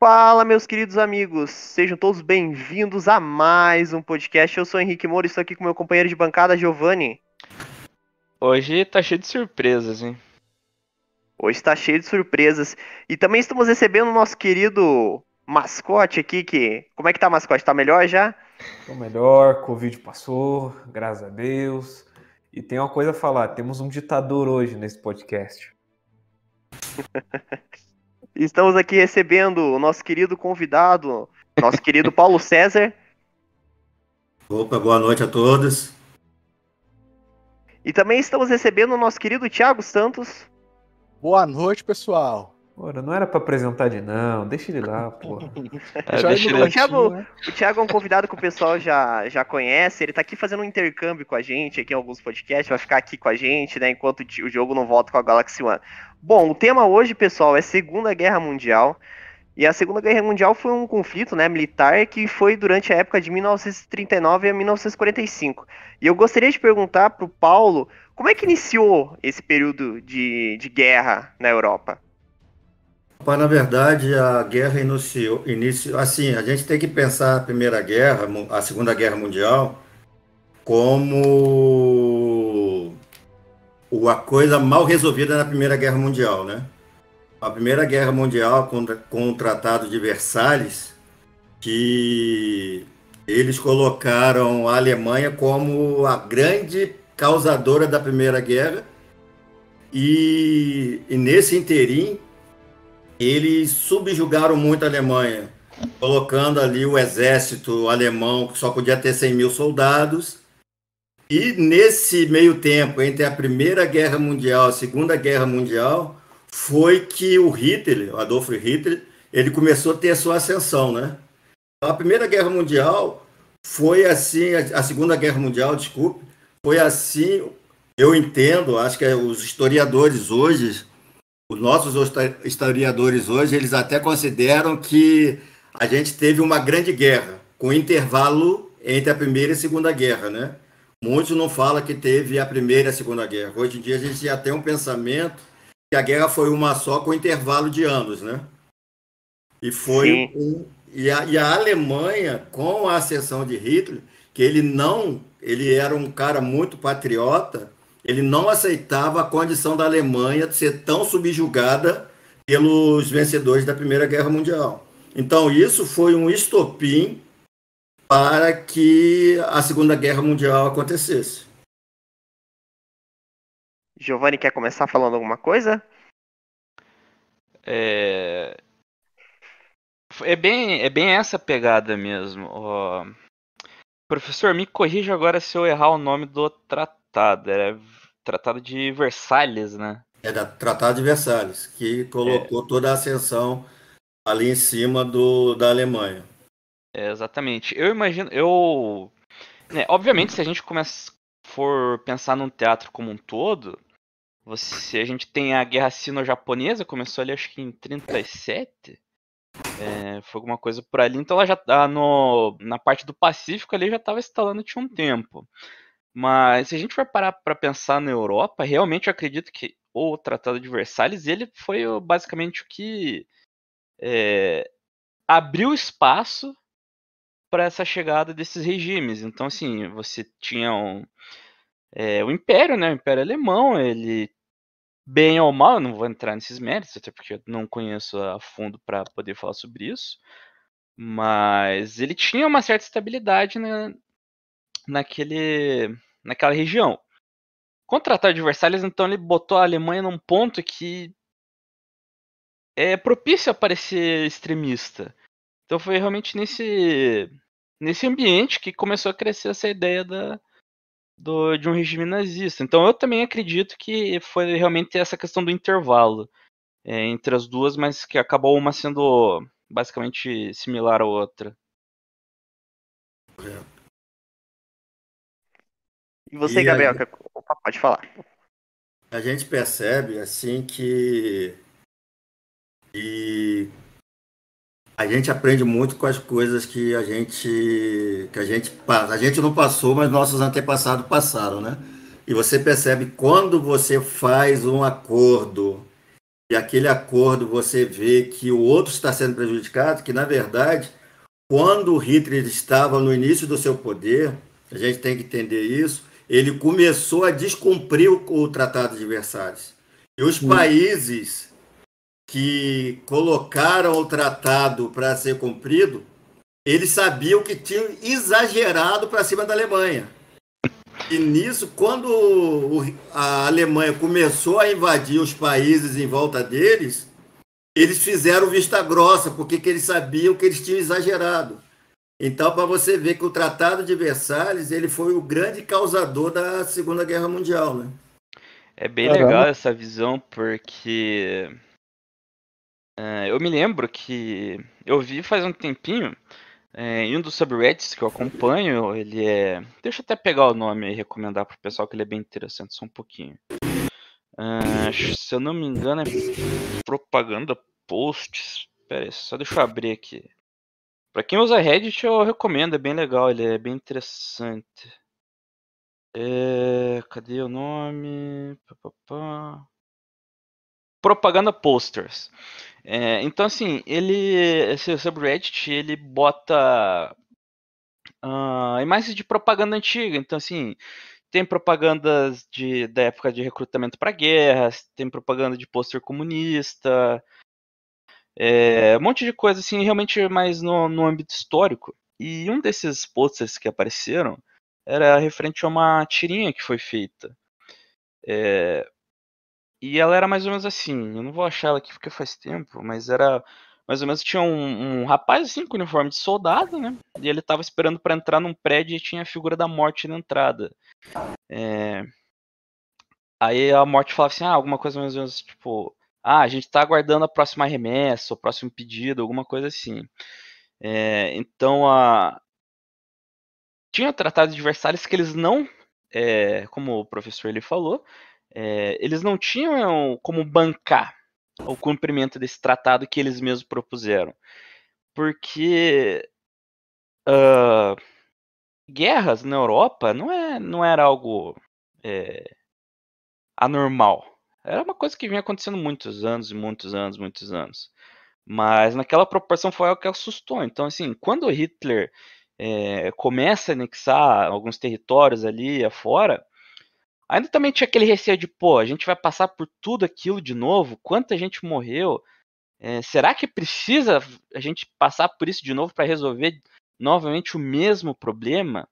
Fala, meus queridos amigos, sejam todos bem-vindos a mais um podcast. Eu sou o Henrique Moura e estou aqui com meu companheiro de bancada, Giovanni. Hoje tá cheio de surpresas, hein? Hoje está cheio de surpresas e também estamos recebendo o nosso querido mascote aqui, Como é que tá, mascote? Tá melhor já? Tô melhor, Covid passou, graças a Deus. E tem uma coisa a falar, temos um ditador hoje nesse podcast. Estamos aqui recebendo o nosso querido convidado, nosso querido Paulo César. Opa, boa noite a todos. E também estamos recebendo o nosso querido Thiago Santos. Boa noite, pessoal. Ora, não era pra apresentar de não, deixa ele lá, porra. Deixa ele... O Thiago é um convidado que o pessoal já conhece, ele tá aqui fazendo um intercâmbio com a gente aqui em alguns podcasts, vai ficar aqui com a gente, né, enquanto o jogo não volta com a Galaxy One. Bom, o tema hoje, pessoal, é Segunda Guerra Mundial, e a Segunda Guerra Mundial foi um conflito, né, militar que foi durante a época de 1939 a 1945. E eu gostaria de perguntar pro Paulo, como é que iniciou esse período de guerra na Europa? Na verdade, a guerra iniciou, assim, a gente tem que pensar a Primeira Guerra, a Segunda Guerra Mundial, como a coisa mal resolvida na Primeira Guerra Mundial, né? A Primeira Guerra Mundial, com o Tratado de Versalhes, que eles colocaram a Alemanha como a grande causadora da Primeira Guerra, e nesse interim, eles subjugaram muito a Alemanha, colocando ali o exército alemão, que só podia ter 100 mil soldados. E nesse meio tempo, entre a Primeira Guerra Mundial e a Segunda Guerra Mundial, foi que o Hitler, o Adolf Hitler, ele começou a ter a sua ascensão, né? A Primeira Guerra Mundial foi assim, a Segunda Guerra Mundial, desculpe, foi assim, eu entendo, acho que os historiadores hoje, os nossos historiadores hoje, eles até consideram que a gente teve uma grande guerra, com intervalo entre a Primeira e a Segunda Guerra, né? Muitos não falam que teve a Primeira e a Segunda Guerra. Hoje em dia a gente já tem um pensamento que a guerra foi uma só com intervalo de anos, né? E foi e a Alemanha, com a ascensão de Hitler, que ele era um cara muito patriota, ele não aceitava a condição da Alemanha de ser tão subjugada pelos vencedores da Primeira Guerra Mundial. Então, isso foi um estopim para que a Segunda Guerra Mundial acontecesse. Giovanni, quer começar falando alguma coisa? É bem essa pegada mesmo. Professor, me corrija agora se eu errar o nome do tratado. Era Tratado de Versalhes, né? Era Tratado de Versalhes, que colocou toda a ascensão ali em cima da Alemanha. Exatamente. Eu imagino, obviamente, se a gente for pensar num teatro como um todo, a gente tem a Guerra Sino-Japonesa, começou ali acho que em 37, foi alguma coisa por ali, então ela já na parte do Pacífico ali já estava instalando tinha um tempo. Mas se a gente for parar para pensar na Europa, realmente eu acredito que o Tratado de Versalhes, ele foi basicamente o que abriu espaço para essa chegada desses regimes. Então, assim, você tinha o Império, né? O Império Alemão, ele, bem ou mal, eu não vou entrar nesses méritos, até porque eu não conheço a fundo para poder falar sobre isso, mas ele tinha uma certa estabilidade naquela região. Com o Tratado de Versalhes, então, ele botou a Alemanha num ponto que é propício a parecer extremista. Então foi realmente nesse ambiente que começou a crescer essa ideia de um regime nazista. Então eu também acredito que foi realmente essa questão do intervalo entre as duas, mas que acabou uma sendo basicamente similar à outra. E você, Gabriel, pode falar. A gente percebe assim que a gente aprende muito com as coisas que a gente não passou, mas nossos antepassados passaram, né? E você percebe quando você faz um acordo e aquele acordo você vê que o outro está sendo prejudicado, que na verdade, quando o Hitler estava no início do seu poder, a gente tem que entender isso, ele começou a descumprir o Tratado de Versalhes. E os países que colocaram o tratado para ser cumprido, eles sabiam que tinham exagerado para cima da Alemanha. E nisso, quando a Alemanha começou a invadir os países em volta deles, eles fizeram vista grossa, porque que eles sabiam que eles tinham exagerado. Então, para você ver que o Tratado de Versalhes, ele foi o grande causador da Segunda Guerra Mundial, né? É bem Caramba. legal essa visão, porque eu me lembro que eu vi faz um tempinho, em um dos subreddits que eu acompanho, ele é... Deixa eu até pegar o nome e recomendar pro pessoal, que ele é bem interessante, só um pouquinho. Se eu não me engano, é Propaganda Posts. Pera aí, só deixa eu abrir aqui. Pra quem usa Reddit, eu recomendo, é bem legal, ele é bem interessante. Cadê o nome? Propaganda Posters. Então, assim, esse subreddit, ele bota imagens de propaganda antiga. Então, assim, tem propagandas da época de recrutamento para guerras, tem propaganda de pôster comunista, um monte de coisa, assim, realmente mais no âmbito histórico. E um desses posters que apareceram era referente a uma tirinha que foi feita. E ela era mais ou menos assim, eu não vou achar ela aqui porque faz tempo, mas era mais ou menos, tinha um rapaz assim com uniforme de soldado, né? E ele tava esperando para entrar num prédio e tinha a figura da morte na entrada. Aí a morte falava assim, alguma coisa mais ou menos tipo, a gente tá aguardando a próxima remessa, o próximo pedido, alguma coisa assim. Então tinha tratado de Versalhes que eles não, como o professor ele falou, eles não tinham como bancar o cumprimento desse tratado que eles mesmos propuseram. Porque guerras na Europa não era algo anormal. Era uma coisa que vinha acontecendo muitos anos e muitos anos, muitos anos. Mas naquela proporção foi algo que assustou. Então, assim, quando o Hitler começa a anexar alguns territórios ali afora, ainda também tinha aquele receio de, a gente vai passar por tudo aquilo de novo? Quanta gente morreu? Será que precisa a gente passar por isso de novo para resolver novamente o mesmo problema?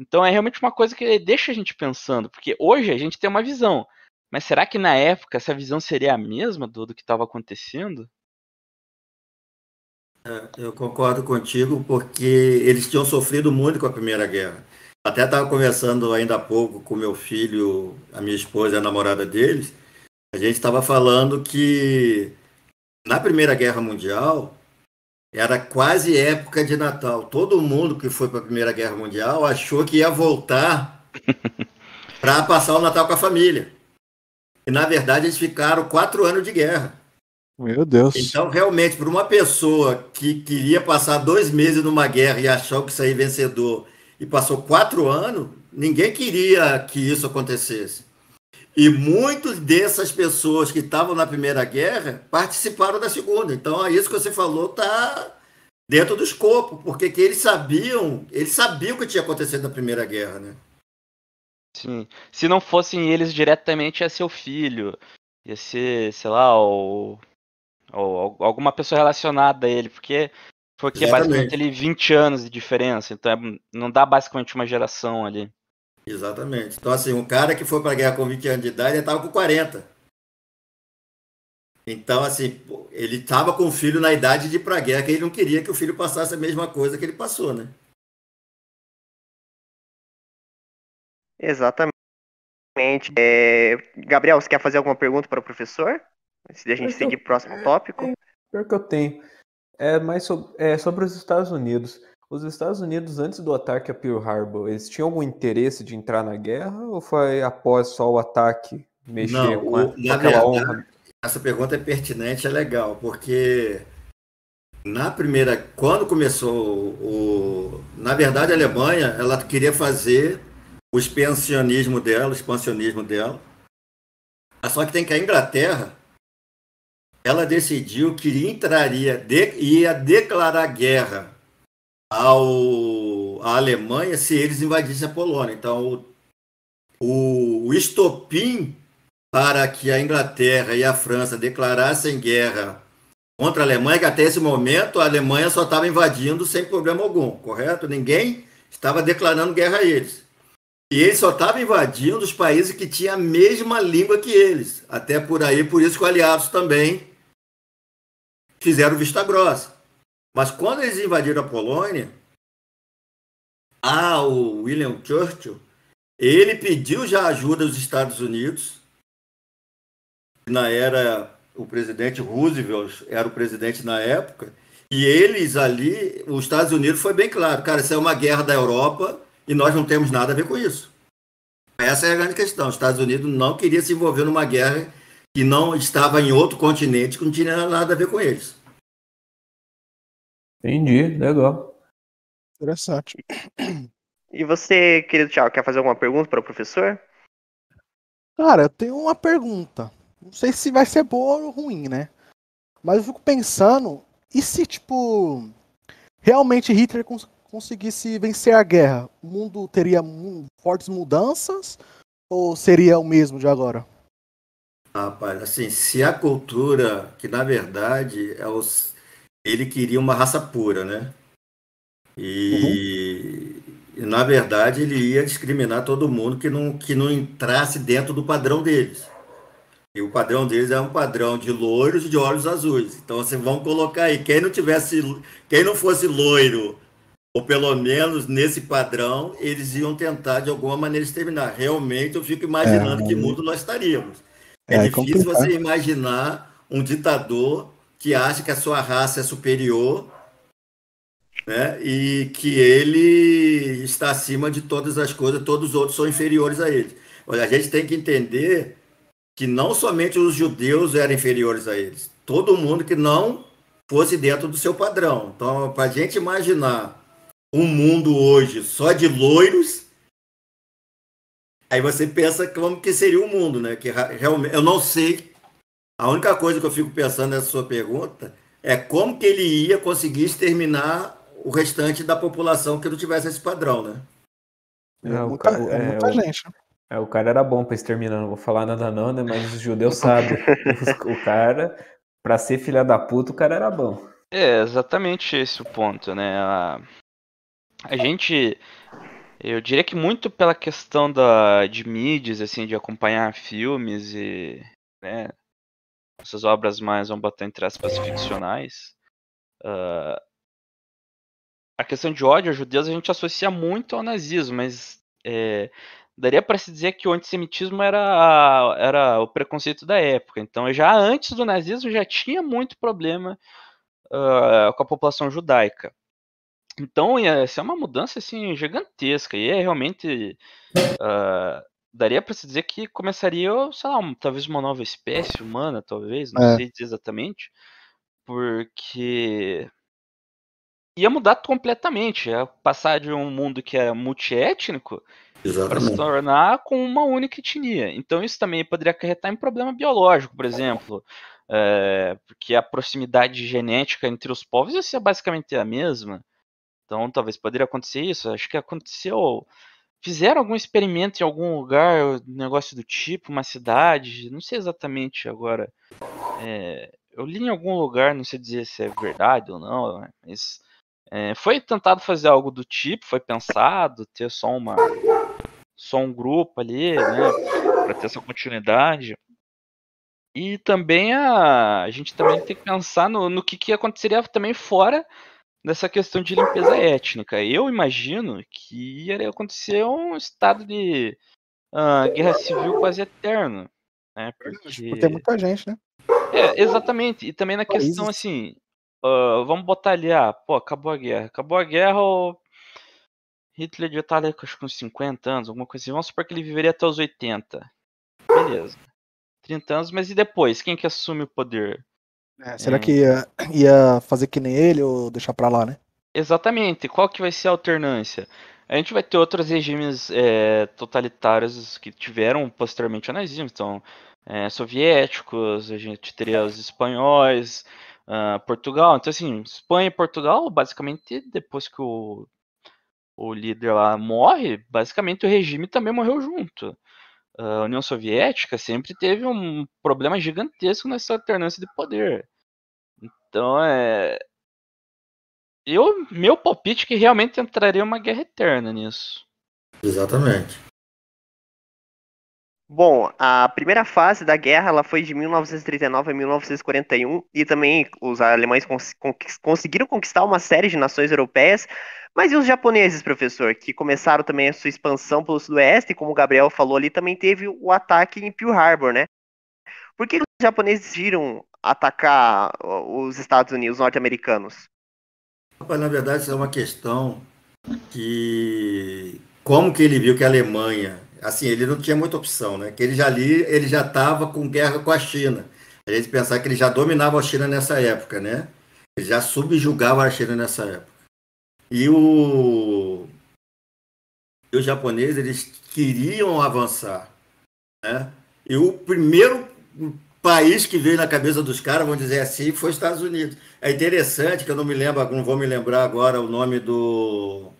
Então é realmente uma coisa que deixa a gente pensando, porque hoje a gente tem uma visão, mas será que na época essa visão seria a mesma do que estava acontecendo? Eu concordo contigo, porque eles tinham sofrido muito com a Primeira Guerra. Até estava conversando ainda há pouco com meu filho, a minha esposa e a namorada deles. A gente estava falando que na Primeira Guerra Mundial era quase época de Natal. Todo mundo que foi para a Primeira Guerra Mundial achou que ia voltar para passar o Natal com a família. E na verdade eles ficaram 4 anos de guerra. Meu Deus. Então, realmente, para uma pessoa que queria passar 2 meses numa guerra e achou que sair vencedor e passou 4 anos, ninguém queria que isso acontecesse. E muitas dessas pessoas que estavam na Primeira Guerra participaram da Segunda. Então, é isso que você falou, está dentro do escopo, porque que eles sabiam o que tinha acontecido na Primeira Guerra, né? Sim. Se não fossem eles diretamente, ia ser o filho, ia ser, sei lá, ou alguma pessoa relacionada a ele, porque foi que basicamente Exatamente. ele 20 anos de diferença, então não dá basicamente uma geração ali. Exatamente. Então, assim, um cara que foi para a guerra com 20 anos de idade, ele estava com 40. Então, assim, ele estava com o filho na idade de ir para a guerra, que ele não queria que o filho passasse a mesma coisa que ele passou, né? Exatamente. Gabriel, você quer fazer alguma pergunta para o professor? Antes de a gente seguir pro próximo tópico? Pior que eu tenho. Mais sobre os Estados Unidos. Os Estados Unidos, antes do ataque a Pearl Harbor, eles tinham algum interesse de entrar na guerra ou foi após só o ataque mexer com Na aquela verdade, honra? essa pergunta é pertinente, é legal, porque quando começou na verdade, a Alemanha, ela queria fazer o expansionismo dela, só que tem que a Inglaterra, ela decidiu que ia declarar guerra à Alemanha se eles invadissem a Polônia. Então, o estopim para que a Inglaterra e a França declarassem guerra contra a Alemanha, que até esse momento a Alemanha só estava invadindo sem problema algum, correto? Ninguém estava declarando guerra a eles. E eles só estavam invadindo os países que tinham a mesma língua que eles. Até por aí, por isso que os aliados também fizeram vista grossa. Mas quando eles invadiram a Polônia, o William Churchill, ele pediu já ajuda aos Estados Unidos. O presidente Roosevelt era o presidente na época, e eles ali, os Estados Unidos foi bem claro, cara, isso é uma guerra da Europa e nós não temos nada a ver com isso. Essa é a grande questão. Os Estados Unidos não queria se envolver numa guerra que não estava em outro continente, que não tinha nada a ver com eles. Entendi, legal. Interessante. E você, querido Thiago, quer fazer alguma pergunta para o professor? Cara, eu tenho uma pergunta. Não sei se vai ser boa ou ruim, né? Mas eu fico pensando, e se, tipo, realmente Hitler conseguisse vencer a guerra? O mundo teria fortes mudanças? Ou seria o mesmo de agora? Rapaz, assim, se a cultura, que na verdade ele queria uma raça pura, né? E na verdade ele ia discriminar todo mundo que não entrasse dentro do padrão deles. E o padrão deles é um padrão de loiros e de olhos azuis. Então vocês vão colocar aí, quem não fosse loiro, ou pelo menos nesse padrão, eles iam tentar de alguma maneira exterminar. Realmente eu fico imaginando que mundo nós estaríamos. É difícil você imaginar um ditador que acha que a sua raça é superior, né, e que ele está acima de todas as coisas, todos os outros são inferiores a ele. Olha, a gente tem que entender que não somente os judeus eram inferiores a eles, todo mundo que não fosse dentro do seu padrão. Então, para a gente imaginar um mundo hoje só de loiros, aí você pensa como que seria o mundo, né? Que realmente, eu não sei. A única coisa que eu fico pensando nessa sua pergunta é como que ele ia conseguir exterminar o restante da população que não tivesse esse padrão, né? Muita gente. O cara era bom para exterminar, não vou falar nada não, né? Mas os judeus sabem. O cara, para ser filha da puta, o cara era bom. É exatamente esse o ponto, né? A gente, eu diria que muito pela questão de mídias, assim, de acompanhar filmes e, né, essas obras mais, vamos botar entre aspas, ficcionais, a questão de ódio aos judeus a gente associa muito ao nazismo, mas daria para se dizer que o antissemitismo era o preconceito da época. Então, já antes do nazismo já tinha muito problema com a população judaica. Então, ia ser uma mudança assim gigantesca e realmente daria para se dizer que começaria, sei lá, talvez uma nova espécie humana, talvez, não sei dizer exatamente, porque ia mudar completamente, ia passar de um mundo que é multiétnico para se tornar com uma única etnia. Então isso também poderia acarretar em problema biológico, por exemplo, porque a proximidade genética entre os povos ia ser basicamente a mesma. Então talvez poderia acontecer isso. Acho que aconteceu. Fizeram algum experimento em algum lugar, negócio do tipo, uma cidade, não sei exatamente agora. Eu li em algum lugar, não sei dizer se é verdade ou não, mas foi tentado fazer algo do tipo, foi pensado ter só um grupo ali, né, para ter essa continuidade. E também a gente também tem que pensar no que aconteceria também fora dessa questão de limpeza étnica. Eu imagino que iria acontecer um estado de guerra civil quase eterno, né, Porque tem muita gente, né? Exatamente. E também na questão assim, vamos botar ali, acabou a guerra. Acabou a guerra, o Hitler já tá ali acho, com uns 50 anos, alguma coisa assim. Vamos supor que ele viveria até os 80. Beleza. 30 anos, mas e depois? Quem que assume o poder? Será que ia fazer que nem ele ou deixar pra lá, né? Exatamente. Qual que vai ser a alternância? A gente vai ter outros regimes totalitários que tiveram posteriormente ao nazismo. Então, soviéticos, a gente teria os espanhóis, Portugal. Então, assim, Espanha e Portugal, basicamente, depois que o líder lá morre, basicamente o regime também morreu junto. A União Soviética sempre teve um problema gigantesco nessa alternância de poder. Então, meu palpite é que realmente entraria uma guerra eterna nisso. Exatamente. Bom, a primeira fase da guerra ela foi de 1939 a 1941 e também os alemães conseguiram conquistar uma série de nações europeias. Mas e os japoneses, professor, que começaram também a sua expansão pelo sudoeste, e como o Gabriel falou ali, também teve o ataque em Pearl Harbor, né? Por que os japoneses decidiram atacar os Estados Unidos, os norte-americanos? Rapaz, na verdade, isso é uma questão que, como que ele viu que a Alemanha, assim, ele não tinha muita opção, né? Que ele já estava com guerra com a China. A gente pensar que ele já dominava a China nessa época, né? Ele já subjugava a China nessa época. E os japoneses, eles queriam avançar, né? E o primeiro país que veio na cabeça dos caras, vamos dizer assim, foi os Estados Unidos. É interessante que eu não vou me lembrar agora o nome do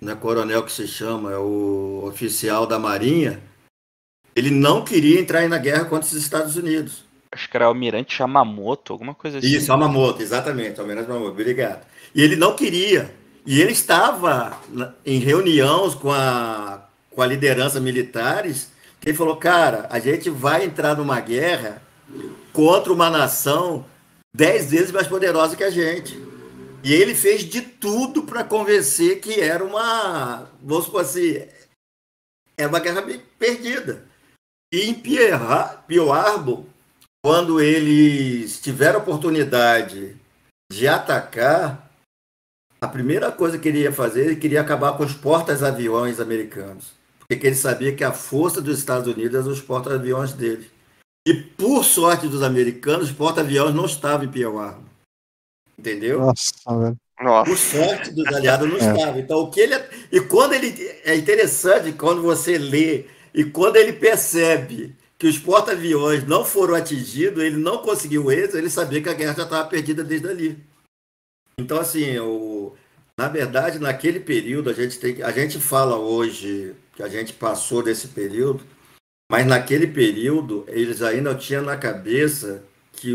não é coronel que se chama, é o oficial da Marinha. Ele não queria entrar na guerra contra os Estados Unidos. Acho que era Almirante Yamamoto, alguma coisa assim. Isso, Yamamoto, exatamente, Almirante Yamamoto, obrigado. E ele não queria. E ele estava em reuniões com a liderança militares, que ele falou, cara, a gente vai entrar numa guerra contra uma nação 10 vezes mais poderosa que a gente. E ele fez de tudo para convencer que era vamos supor assim, é uma guerra perdida. E em Pearl Harbor, quando eles tiveram a oportunidade de atacar, a primeira coisa que ele ia fazer, ele queria acabar com os porta-aviões americanos. Porque ele sabia que a força dos Estados Unidos eram os porta-aviões dele. E, por sorte dos americanos, os porta-aviões não estavam em Pearl Harbor. Entendeu? Nossa, velho. Nossa. Por sorte dos aliados não estava. Então, e quando ele. É interessante quando você lê e quando ele percebe que os porta-aviões não foram atingidos, ele não conseguiu êxito, ele sabia que a guerra já estava perdida desde ali. Então, assim, na verdade, naquele período, a gente fala hoje que a gente passou desse período, mas naquele período eles ainda tinham na cabeça que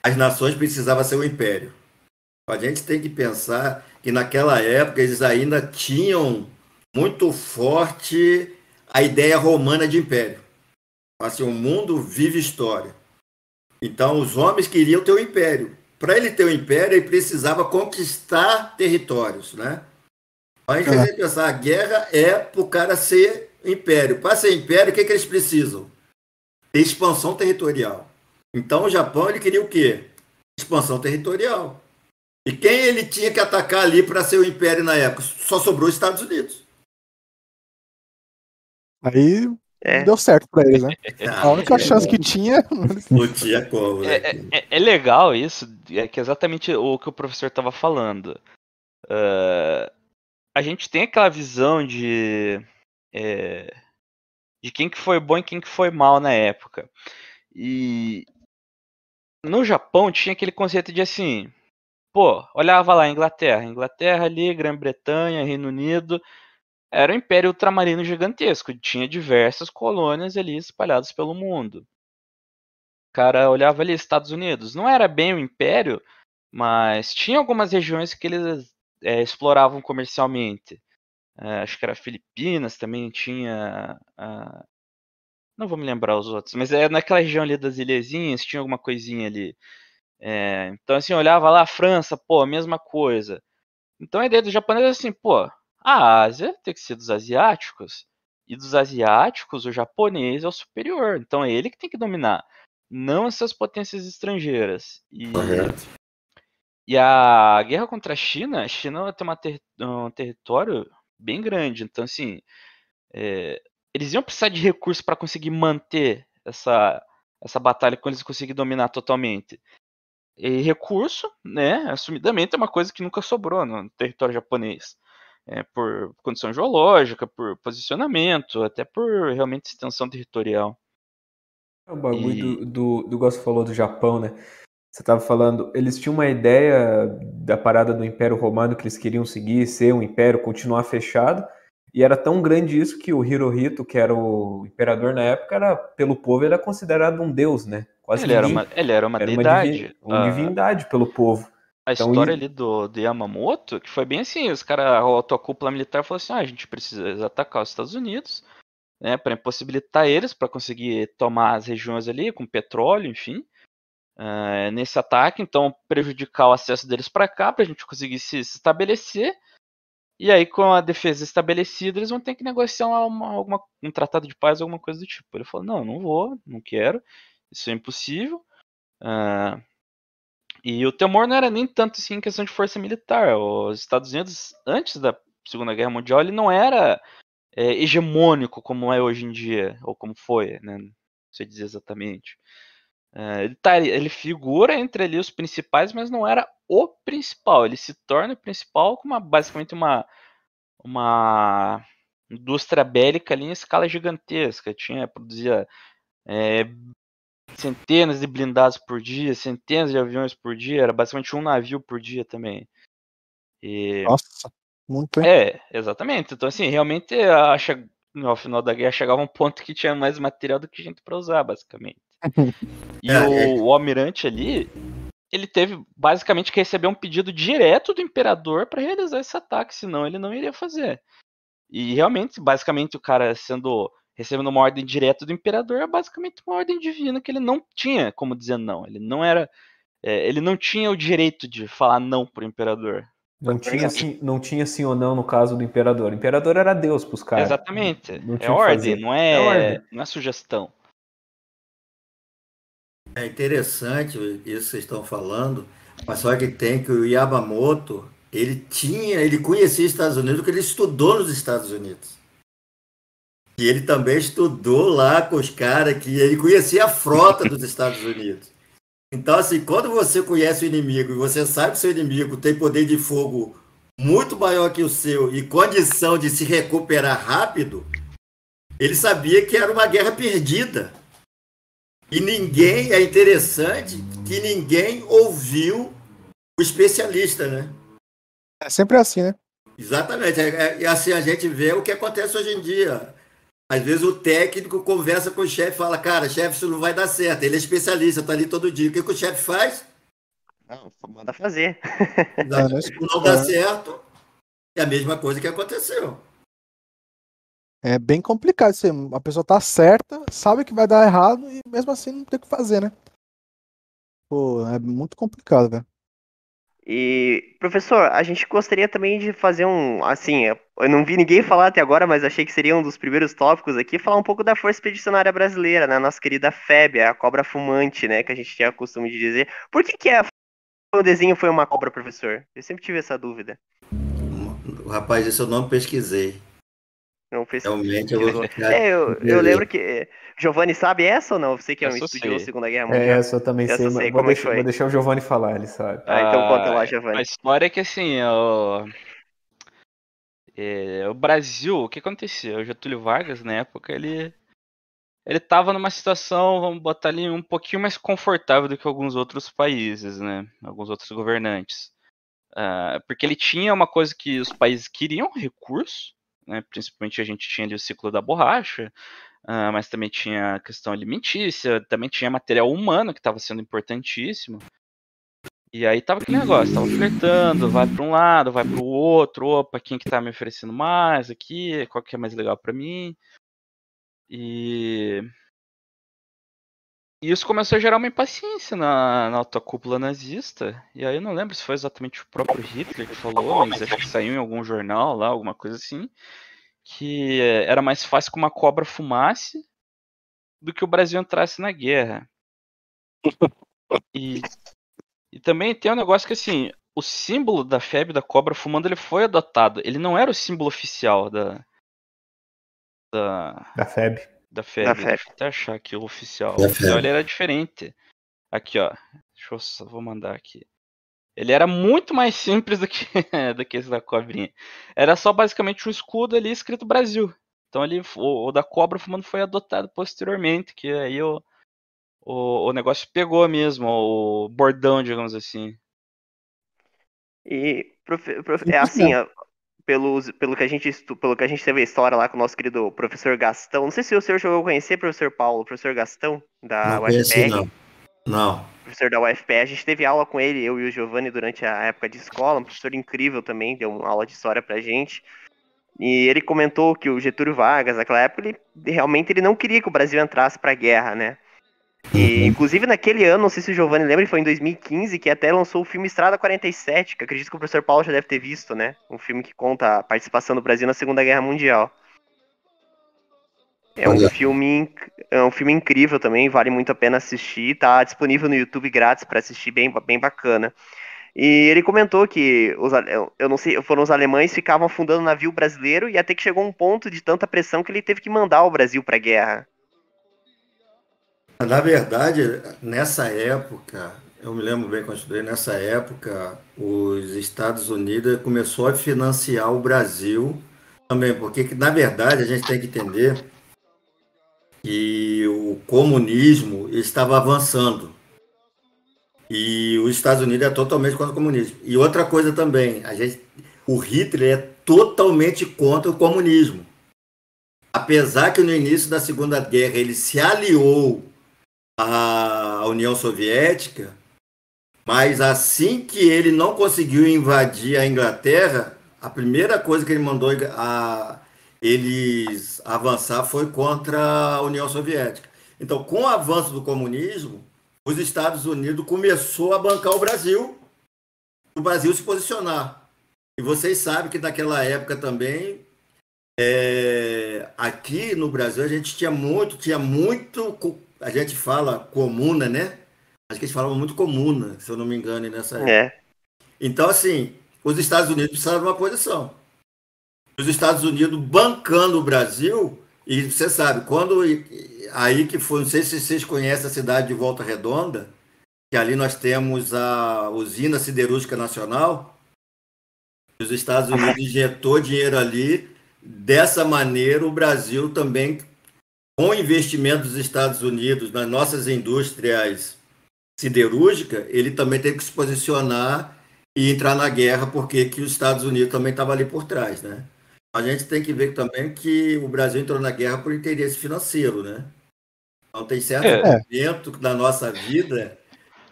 as nações precisavam ser um império. A gente tem que pensar que naquela época eles ainda tinham muito forte a ideia romana de império. Assim, o mundo vive história. Então, os homens queriam ter um império. Para ele ter um império, ele precisava conquistar territórios, né? A gente tem que pensar, a guerra é para o cara ser império. Para ser império, o que eles precisam? Ter expansão territorial. Então, o Japão, ele queria o quê? Expansão territorial. E quem ele tinha que atacar ali para ser o império na época? Só sobrou os Estados Unidos. Aí não deu certo pra eles, né? A única chance que tinha. Não tinha como, né? É legal isso, é que exatamente o que o professor estava falando. A gente tem aquela visão de quem que foi bom e quem que foi mal na época. E no Japão tinha aquele conceito de assim, pô, olhava lá Inglaterra ali, Grã-Bretanha, Reino Unido, era um império ultramarino gigantesco, tinha diversas colônias ali espalhadas pelo mundo. O cara olhava ali, Estados Unidos, não era bem um império, mas tinha algumas regiões que eles exploravam comercialmente. Acho que era Filipinas, também tinha. Não vou me lembrar os outros, mas naquela região ali das ilhazinhas tinha alguma coisinha ali. Então, assim, olhava lá a França, pô, a mesma coisa. Então a ideia do japonês é assim, pô, a Ásia tem que ser dos asiáticos. E dos asiáticos, o japonês é o superior. Então é ele que tem que dominar, não essas potências estrangeiras. E a guerra contra a China tem um território bem grande. Então, assim, eles iam precisar de recursos para conseguir manter essa batalha quando eles conseguirem dominar totalmente. E recurso, né, assumidamente, é uma coisa que nunca sobrou no território japonês. por condição geológica, por posicionamento, até por realmente extensão territorial. O bagulho do igual você falou do Japão, né? Você estava falando, eles tinham uma ideia da parada do Império Romano que eles queriam seguir, ser um império, continuar fechado, e era tão grande isso que o Hirohito, que era o imperador na época, pelo povo ele era considerado um deus, né? Quase Ele era ninguém. uma Era deidade. uma divindade pelo povo. A Então, história ali do Yamamoto, que foi bem assim, os caras, a cúpula militar falou assim, a gente precisa atacar os Estados Unidos, né, para impossibilitar eles, para conseguir tomar as regiões ali com petróleo, enfim, nesse ataque, então prejudicar o acesso deles para cá, para a gente conseguir se estabelecer, e aí com a defesa estabelecida, eles vão ter que negociar um tratado de paz, alguma coisa do tipo. Ele falou, não vou, não quero, isso é impossível. E o temor não era nem tanto assim em questão de força militar. Os Estados Unidos, antes da Segunda Guerra Mundial, ele não era hegemônico como é hoje em dia, ou como foi, né? Não sei dizer exatamente. Ele figura entre ali os principais, mas não era o principal. Ele se torna o principal com basicamente uma indústria bélica ali em escala gigantesca. Produzia centenas de blindados por dia, centenas de aviões por dia, era basicamente um navio por dia também. Nossa, muito, hein? Exatamente. Então, assim, realmente, ao final da guerra chegava um ponto que tinha mais material do que gente para usar, basicamente. E o almirante ali, ele teve basicamente que receber um pedido direto do imperador para realizar esse ataque, senão ele não iria fazer. E realmente, basicamente, o cara recebendo uma ordem direta do imperador é basicamente uma ordem divina que ele não tinha como dizer não. Ele não era, ele não tinha o direito de falar não pro imperador. Não tinha sim ou não no caso do imperador. O imperador era Deus pros caras. Exatamente. Não É tinha o que ordem, fazer. não ordem. não é sugestão. É interessante isso que vocês estão falando, mas só que tem que o Yamamoto, ele conhecia os Estados Unidos porque ele estudou nos Estados Unidos. E ele também estudou lá com os caras que ele conhecia a frota dos Estados Unidos. Então, assim, quando você conhece o inimigo e você sabe que o seu inimigo tem poder de fogo muito maior que o seu e condição de se recuperar rápido, ele sabia que era uma guerra perdida. E é interessante que ninguém ouviu o especialista, né? É sempre assim, né? Exatamente. E assim a gente vê o que acontece hoje em dia. Às vezes o técnico conversa com o chefe e fala, cara, chefe, isso não vai dar certo. Ele é especialista, tá ali todo dia. O que o chefe faz? Não, manda fazer. Não dá certo. É a mesma coisa que aconteceu. É bem complicado isso aí. A pessoa tá certa, sabe que vai dar errado e mesmo assim não tem o que fazer, né? Pô, é muito complicado, velho. E, professor, a gente gostaria também de fazer assim, eu não vi ninguém falar até agora, mas achei que seria um dos primeiros tópicos aqui, falar um pouco da Força Expedicionária Brasileira, né, nossa querida FEB, a cobra fumante, né, que a gente tinha costume de dizer. Por que o desenho foi uma cobra, professor? Eu sempre tive essa dúvida. Rapaz, isso eu não pesquisei. Não fez. Realmente eu vou ficar... eu lembro que. Giovanni sabe essa ou não? Você que é um Essa eu estudioso da sei. Segunda Guerra Mundial. Essa eu também sei, mas Como é que foi? vou deixar o Giovanni falar, ele sabe. Então conta lá, Giovanni. A história é que assim, o Brasil, o que aconteceu? O Getúlio Vargas, na época, ele estava numa situação, vamos botar ali, um pouquinho mais confortável do que alguns outros países, né? Alguns outros governantes. Porque ele tinha uma coisa que os países queriam, recurso, né? Principalmente a gente tinha ali o ciclo da borracha, mas também tinha a questão alimentícia, também tinha material humano que estava sendo importantíssimo. E aí tava aquele negócio, tava flertando, vai para um lado, vai para o outro, opa, quem que tá me oferecendo mais aqui, qual que é mais legal para mim. E isso começou a gerar uma impaciência na alta cúpula nazista. E aí eu não lembro se foi exatamente o próprio Hitler que falou, mas acho que saiu em algum jornal lá, alguma coisa assim, que era mais fácil que uma cobra fumasse do que o Brasil entrasse na guerra. E também tem um negócio que, assim, o símbolo da febre da cobra fumando, ele foi adotado. Ele não era o símbolo oficial da FEB. Da febre. FEB. Deixa eu até achar aqui o oficial. O oficial ele era diferente. Aqui, ó. Vou mandar aqui. Ele era muito mais simples do que, do que esse da cobrinha. Era só basicamente um escudo ali escrito Brasil. Então ali, o da cobra fumando foi adotado posteriormente, que aí o negócio pegou mesmo, o bordão, digamos assim. E E é isso assim, mesmo. ó, pelo que a gente pelo que a gente teve a história lá com o nosso querido professor Gastão. Não sei se o senhor chegou a conhecer, professor Paulo, professor Gastão da Não conheci, UFPR. não. Não. Professor da UFPR, a gente teve aula com ele, eu e o Giovanni, durante a época de escola, um professor incrível também, deu uma aula de história pra gente. E ele comentou que o Getúlio Vargas, naquela época, ele realmente ele não queria que o Brasil entrasse pra guerra, né? E, Uhum. inclusive, naquele ano, não sei se o Giovanni lembra, foi em 2015, que até lançou o filme Estrada 47, que eu acredito que o professor Paulo já deve ter visto, né? Um filme que conta a participação do Brasil na Segunda Guerra Mundial. Olha, É um filme incrível também, vale muito a pena assistir, tá disponível no YouTube grátis para assistir, bem bacana. E ele comentou que eu não sei, foram os alemães que ficavam afundando o navio brasileiro e até que chegou um ponto de tanta pressão que ele teve que mandar o Brasil para a guerra. na verdade, nessa época, eu me lembro bem quando eu estudei, nessa época, os Estados Unidos começou a financiar o Brasil também, porque na verdade a gente tem que entender que o comunismo estava avançando e os Estados Unidos é totalmente contra o comunismo. E outra coisa também, o Hitler é totalmente contra o comunismo. Apesar que no início da Segunda Guerra ele se aliou à União Soviética, mas assim que ele não conseguiu invadir a Inglaterra, a primeira coisa que ele mandou eles avançar foi contra a União Soviética. Então, com o avanço do comunismo, os Estados Unidos começou a bancar o Brasil se posicionar. E vocês sabem que naquela época também, aqui no Brasil, tinha muito, a gente fala comuna, né? Acho que eles falavam muito comuna, se eu não me engano, nessa época. É. Então, assim, os Estados Unidos precisavam de uma posição. Os Estados Unidos bancando o Brasil, e você sabe, quando aí que foi, não sei se vocês conhecem a cidade de Volta Redonda, que ali nós temos a usina siderúrgica nacional, os Estados Unidos injetou dinheiro ali, dessa maneira o Brasil também, com o investimento dos Estados Unidos nas nossas indústrias siderúrgicas, ele também teve que se posicionar e entrar na guerra, porque que os Estados Unidos também estavam ali por trás, né? A gente tem que ver também que o Brasil entrou na guerra por interesse financeiro, né? Então tem certos É, É, momentos da nossa vida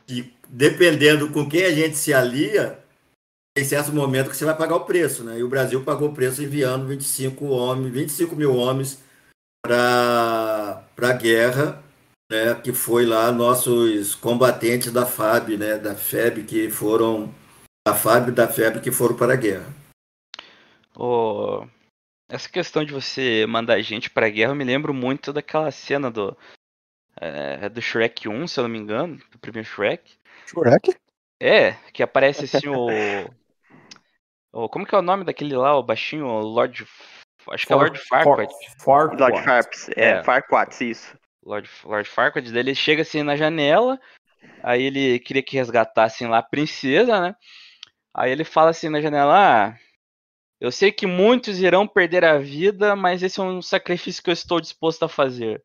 que, dependendo com quem a gente se alia, tem certos momentos que você vai pagar o preço, né? E o Brasil pagou o preço enviando 25 mil homens para a guerra, né? Que foi lá nossos combatentes da FAB, né? Da FEB que foram da FAB e da FEB que foram para a guerra. essa questão de você mandar gente pra guerra, eu me lembro muito daquela cena do Shrek 1, se eu não me engano, do primeiro Shrek. Shrek? Que aparece assim como que é o nome daquele lá, o baixinho, o Lord. Acho que é Lord Farquaad. Lord Farquaad. Farquaad, isso. Lord Farquaad, daí ele chega assim na janela, aí ele queria que resgatassem lá a princesa, né? Aí ele fala assim na janela, eu sei que muitos irão perder a vida, mas esse é um sacrifício que eu estou disposto a fazer.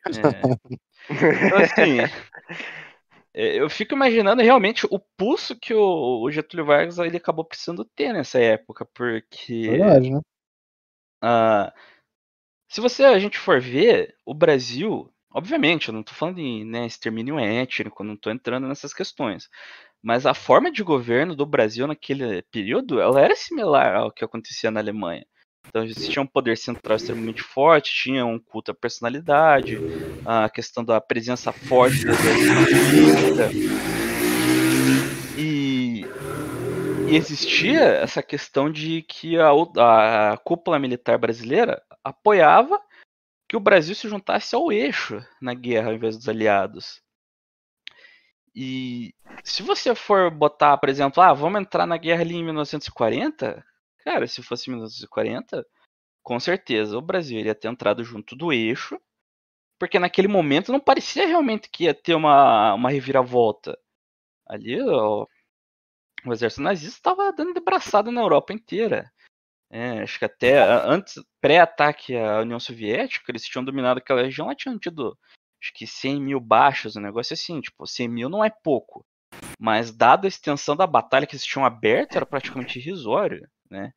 Então assim, eu fico imaginando realmente o pulso que o Getúlio Vargas ele acabou precisando ter nessa época, porque Verdade, né? se a gente for ver, o Brasil, obviamente, eu não estou falando em extermínio étnico, não estou entrando nessas questões, mas a forma de governo do Brasil naquele período, ela era similar ao que acontecia na Alemanha. Então existia um poder central extremamente forte, tinha um culto à personalidade, a questão da presença forte do exército na política, e existia essa questão de que a cúpula militar brasileira apoiava que o Brasil se juntasse ao eixo na guerra ao invés dos aliados. E se você for botar, por exemplo, vamos entrar na guerra ali em 1940, cara, se fosse 1940, com certeza o Brasil iria ter entrado junto do eixo, porque naquele momento não parecia realmente que ia ter uma reviravolta. Ali o exército nazista estava dando de braçada na Europa inteira. Acho que até antes, pré-ataque à União Soviética, eles tinham dominado aquela região, lá tinham tido, acho que 100 mil baixas, um negócio assim, tipo, 100 mil não é pouco. Mas dada a extensão da batalha que eles tinham aberto, era praticamente irrisório, né?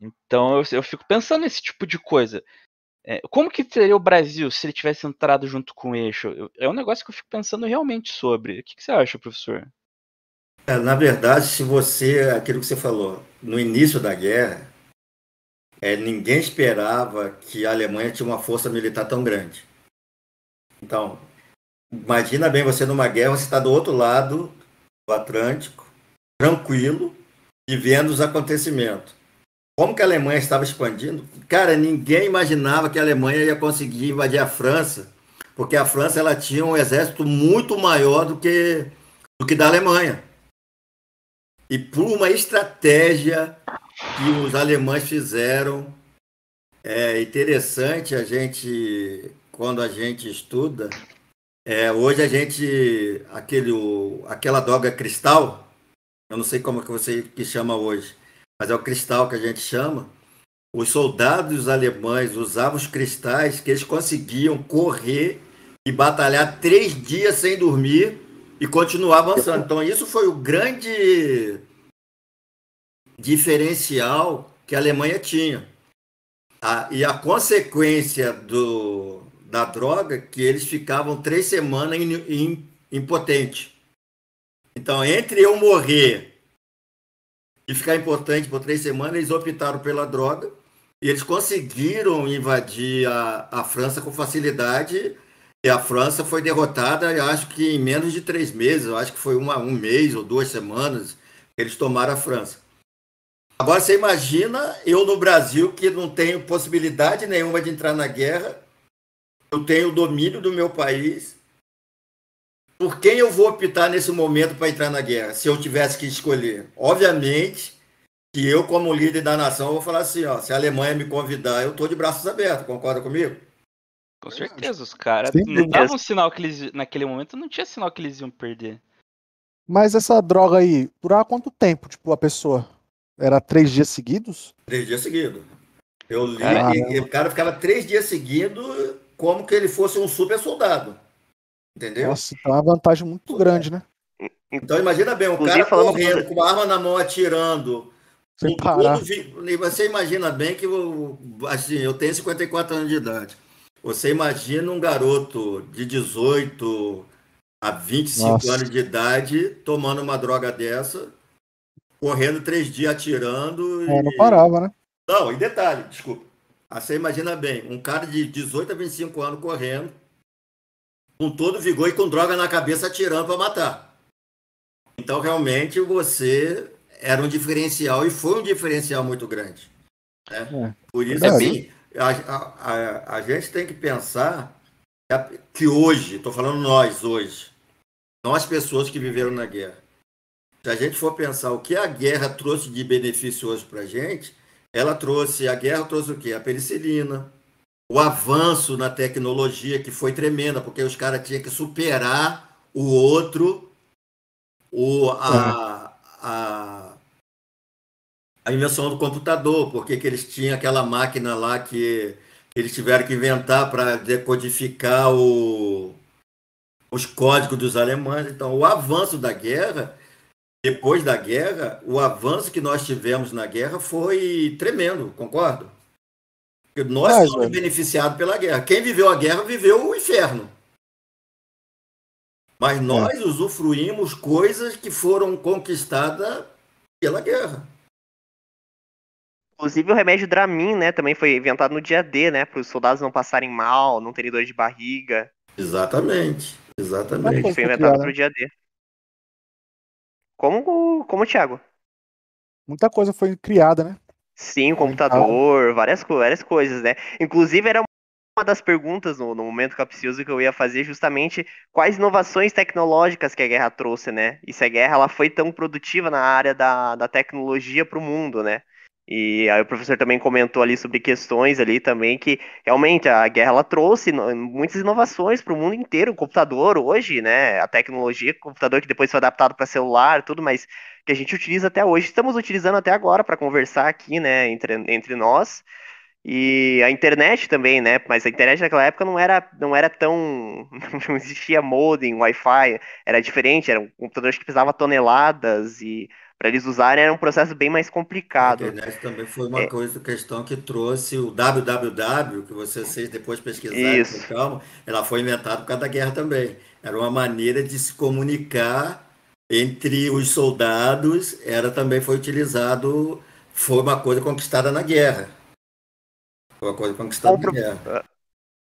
Então eu fico pensando nesse tipo de coisa. Como que seria o Brasil se ele tivesse entrado junto com o eixo? É um negócio que eu fico pensando realmente sobre. O que você acha, professor? Na verdade, se você, aquilo que você falou, no início da guerra, ninguém esperava que a Alemanha tinha uma força militar tão grande. Então, imagina bem você numa guerra, você está do outro lado do Atlântico, tranquilo, e vendo os acontecimentos. Como que a Alemanha estava expandindo? Cara, ninguém imaginava que a Alemanha ia conseguir invadir a França, porque a França ela tinha um exército muito maior do que da Alemanha. E por uma estratégia que os alemães fizeram, é interessante a gente, quando a gente estuda, hoje a gente, aquela droga cristal, eu não sei como que você que chama hoje, mas é o cristal que a gente chama. Os soldados alemães usavam os cristais que eles conseguiam correr e batalhar 3 dias sem dormir e continuar avançando. Então, isso foi o grande diferencial que a Alemanha tinha. E a consequência da droga, que eles ficavam 3 semanas impotentes. Então, entre eu morrer e ficar impotente por 3 semanas, eles optaram pela droga e eles conseguiram invadir a França com facilidade. E a França foi derrotada, eu acho que em menos de 3 meses, eu acho que foi um mês ou 2 semanas que eles tomaram a França. Agora você imagina eu no Brasil, que não tenho possibilidade nenhuma de entrar na guerra, eu tenho o domínio do meu país. Por quem eu vou optar nesse momento para entrar na guerra, se eu tivesse que escolher? Obviamente que eu, como líder da nação, vou falar assim, ó, se a Alemanha me convidar, eu estou de braços abertos, concorda comigo? Com certeza, os caras Sem não dúvida. davam sinal que eles, naquele momento, não tinha sinal que eles iam perder. Mas essa droga aí, durava quanto tempo, tipo, a pessoa? Era 3 dias seguidos? 3 dias seguidos. Eu li Cara, que o cara ficava 3 dias seguidos como que ele fosse um super soldado. Entendeu? Nossa, então é uma vantagem muito grande, né? Então imagina bem, o Inclusive, cara falando correndo com a arma na mão, atirando. Sem parar. Você imagina bem que assim, eu tenho 54 anos de idade. Você imagina um garoto de 18 a 25 Nossa. anos de idade tomando uma droga dessa, correndo 3 dias atirando Não parava, né? Não, e detalhe, desculpa. Você imagina bem, um cara de 18 a 25 anos correndo, com todo vigor e com droga na cabeça atirando para matar. Então, realmente, você era um diferencial e foi um diferencial muito grande. Né? Por isso, verdade. assim, a gente tem que pensar que hoje, estou falando nós hoje, não as pessoas que viveram na guerra. Se a gente for pensar o que a guerra trouxe de benefício hoje para a gente, a guerra trouxe o quê? A penicilina, o avanço na tecnologia, que foi tremenda, porque os caras tinham que superar o outro, a invenção do computador, porque que eles tinham aquela máquina lá que eles tiveram que inventar para decodificar os códigos dos alemães. Então, o avanço da guerra, depois da guerra, o avanço que nós tivemos na guerra foi tremendo, concordo? Porque nós fomos beneficiados pela guerra. Quem viveu a guerra viveu o inferno. Mas nós usufruímos coisas que foram conquistadas pela guerra. Inclusive o remédio Dramin, né, também foi inventado no dia D, né, para os soldados não passarem mal, não terem dor de barriga. Exatamente, exatamente. Foi inventado para o dia D. Como Thiago? Muita coisa foi criada, né? Sim, computador, várias coisas, né? Inclusive era uma das perguntas no momento capcioso que eu ia fazer justamente quais inovações tecnológicas que a guerra trouxe, né? E se a guerra ela foi tão produtiva na área da tecnologia para o mundo, né? E aí o professor também comentou ali sobre questões ali também que realmente a guerra ela trouxe muitas inovações para o mundo inteiro. O computador hoje, né, a tecnologia, o computador que depois foi adaptado para celular, tudo, mas que a gente utiliza até hoje, estamos utilizando até agora para conversar aqui, né, entre nós. E a internet também, né? Mas a internet naquela época não era tão. Não existia modem, Wi-Fi, era diferente, eram computadores que precisavam toneladas e para eles usarem era um processo bem mais A complicado. internet também foi uma É, coisa, questão que trouxe o www, que vocês depois pesquisarem com isso. calma, ela foi inventada por causa da guerra também. Era uma maneira de se comunicar entre os soldados, também foi utilizado, foi uma coisa conquistada na guerra. Foi uma coisa conquistada Bom, na guerra.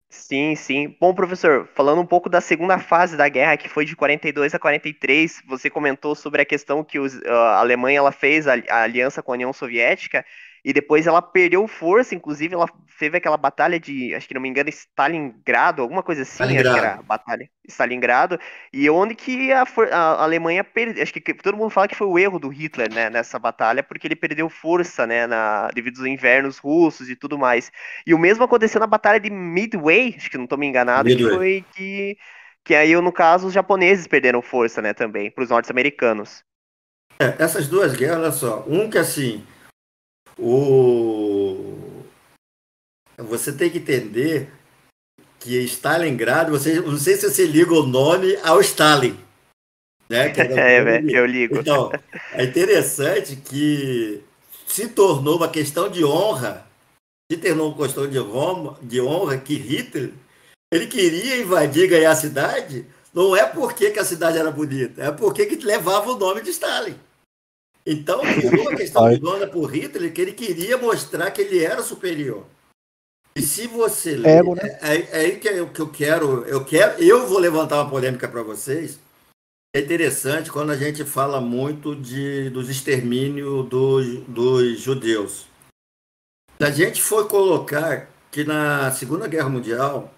sim, sim. Bom, professor, falando um pouco da segunda fase da guerra, que foi de 42 a 43, você comentou sobre a questão que a Alemanha ela fez a aliança com a União Soviética e depois ela perdeu força, inclusive ela teve aquela batalha de, acho que não me engano, Stalingrado, alguma coisa assim, acho que era Stalingrado. a batalha Stalingrado, e onde que a Alemanha perdeu, acho que todo mundo fala que foi o erro do Hitler, né, nessa batalha, porque ele perdeu força, né, devido aos invernos russos e tudo mais. E o mesmo aconteceu na Batalha de Midway, acho que não estou me enganado, que Midway. foi que aí, no caso, os japoneses perderam força, né, também, para os norte-americanos. Essas duas guerras, olha só, que assim, o... você tem que entender que Stalingrado, não sei se você liga o nome ao Stalin, né? Que era o É, velho, nome. eu ligo. Então, é interessante que se tornou uma questão de honra, se tornou uma questão de honra que Hitler, ele queria invadir e ganhar a cidade, não é porque que a cidade era bonita, é porque que levava o nome de Stalin. Então, virou uma questão de honra por Hitler, que ele queria mostrar que ele era superior. E se você ler, Ego, né? é aí que eu vou levantar uma polêmica para vocês. É interessante quando a gente fala muito dos extermínios dos judeus. Se a gente for colocar que na Segunda Guerra Mundial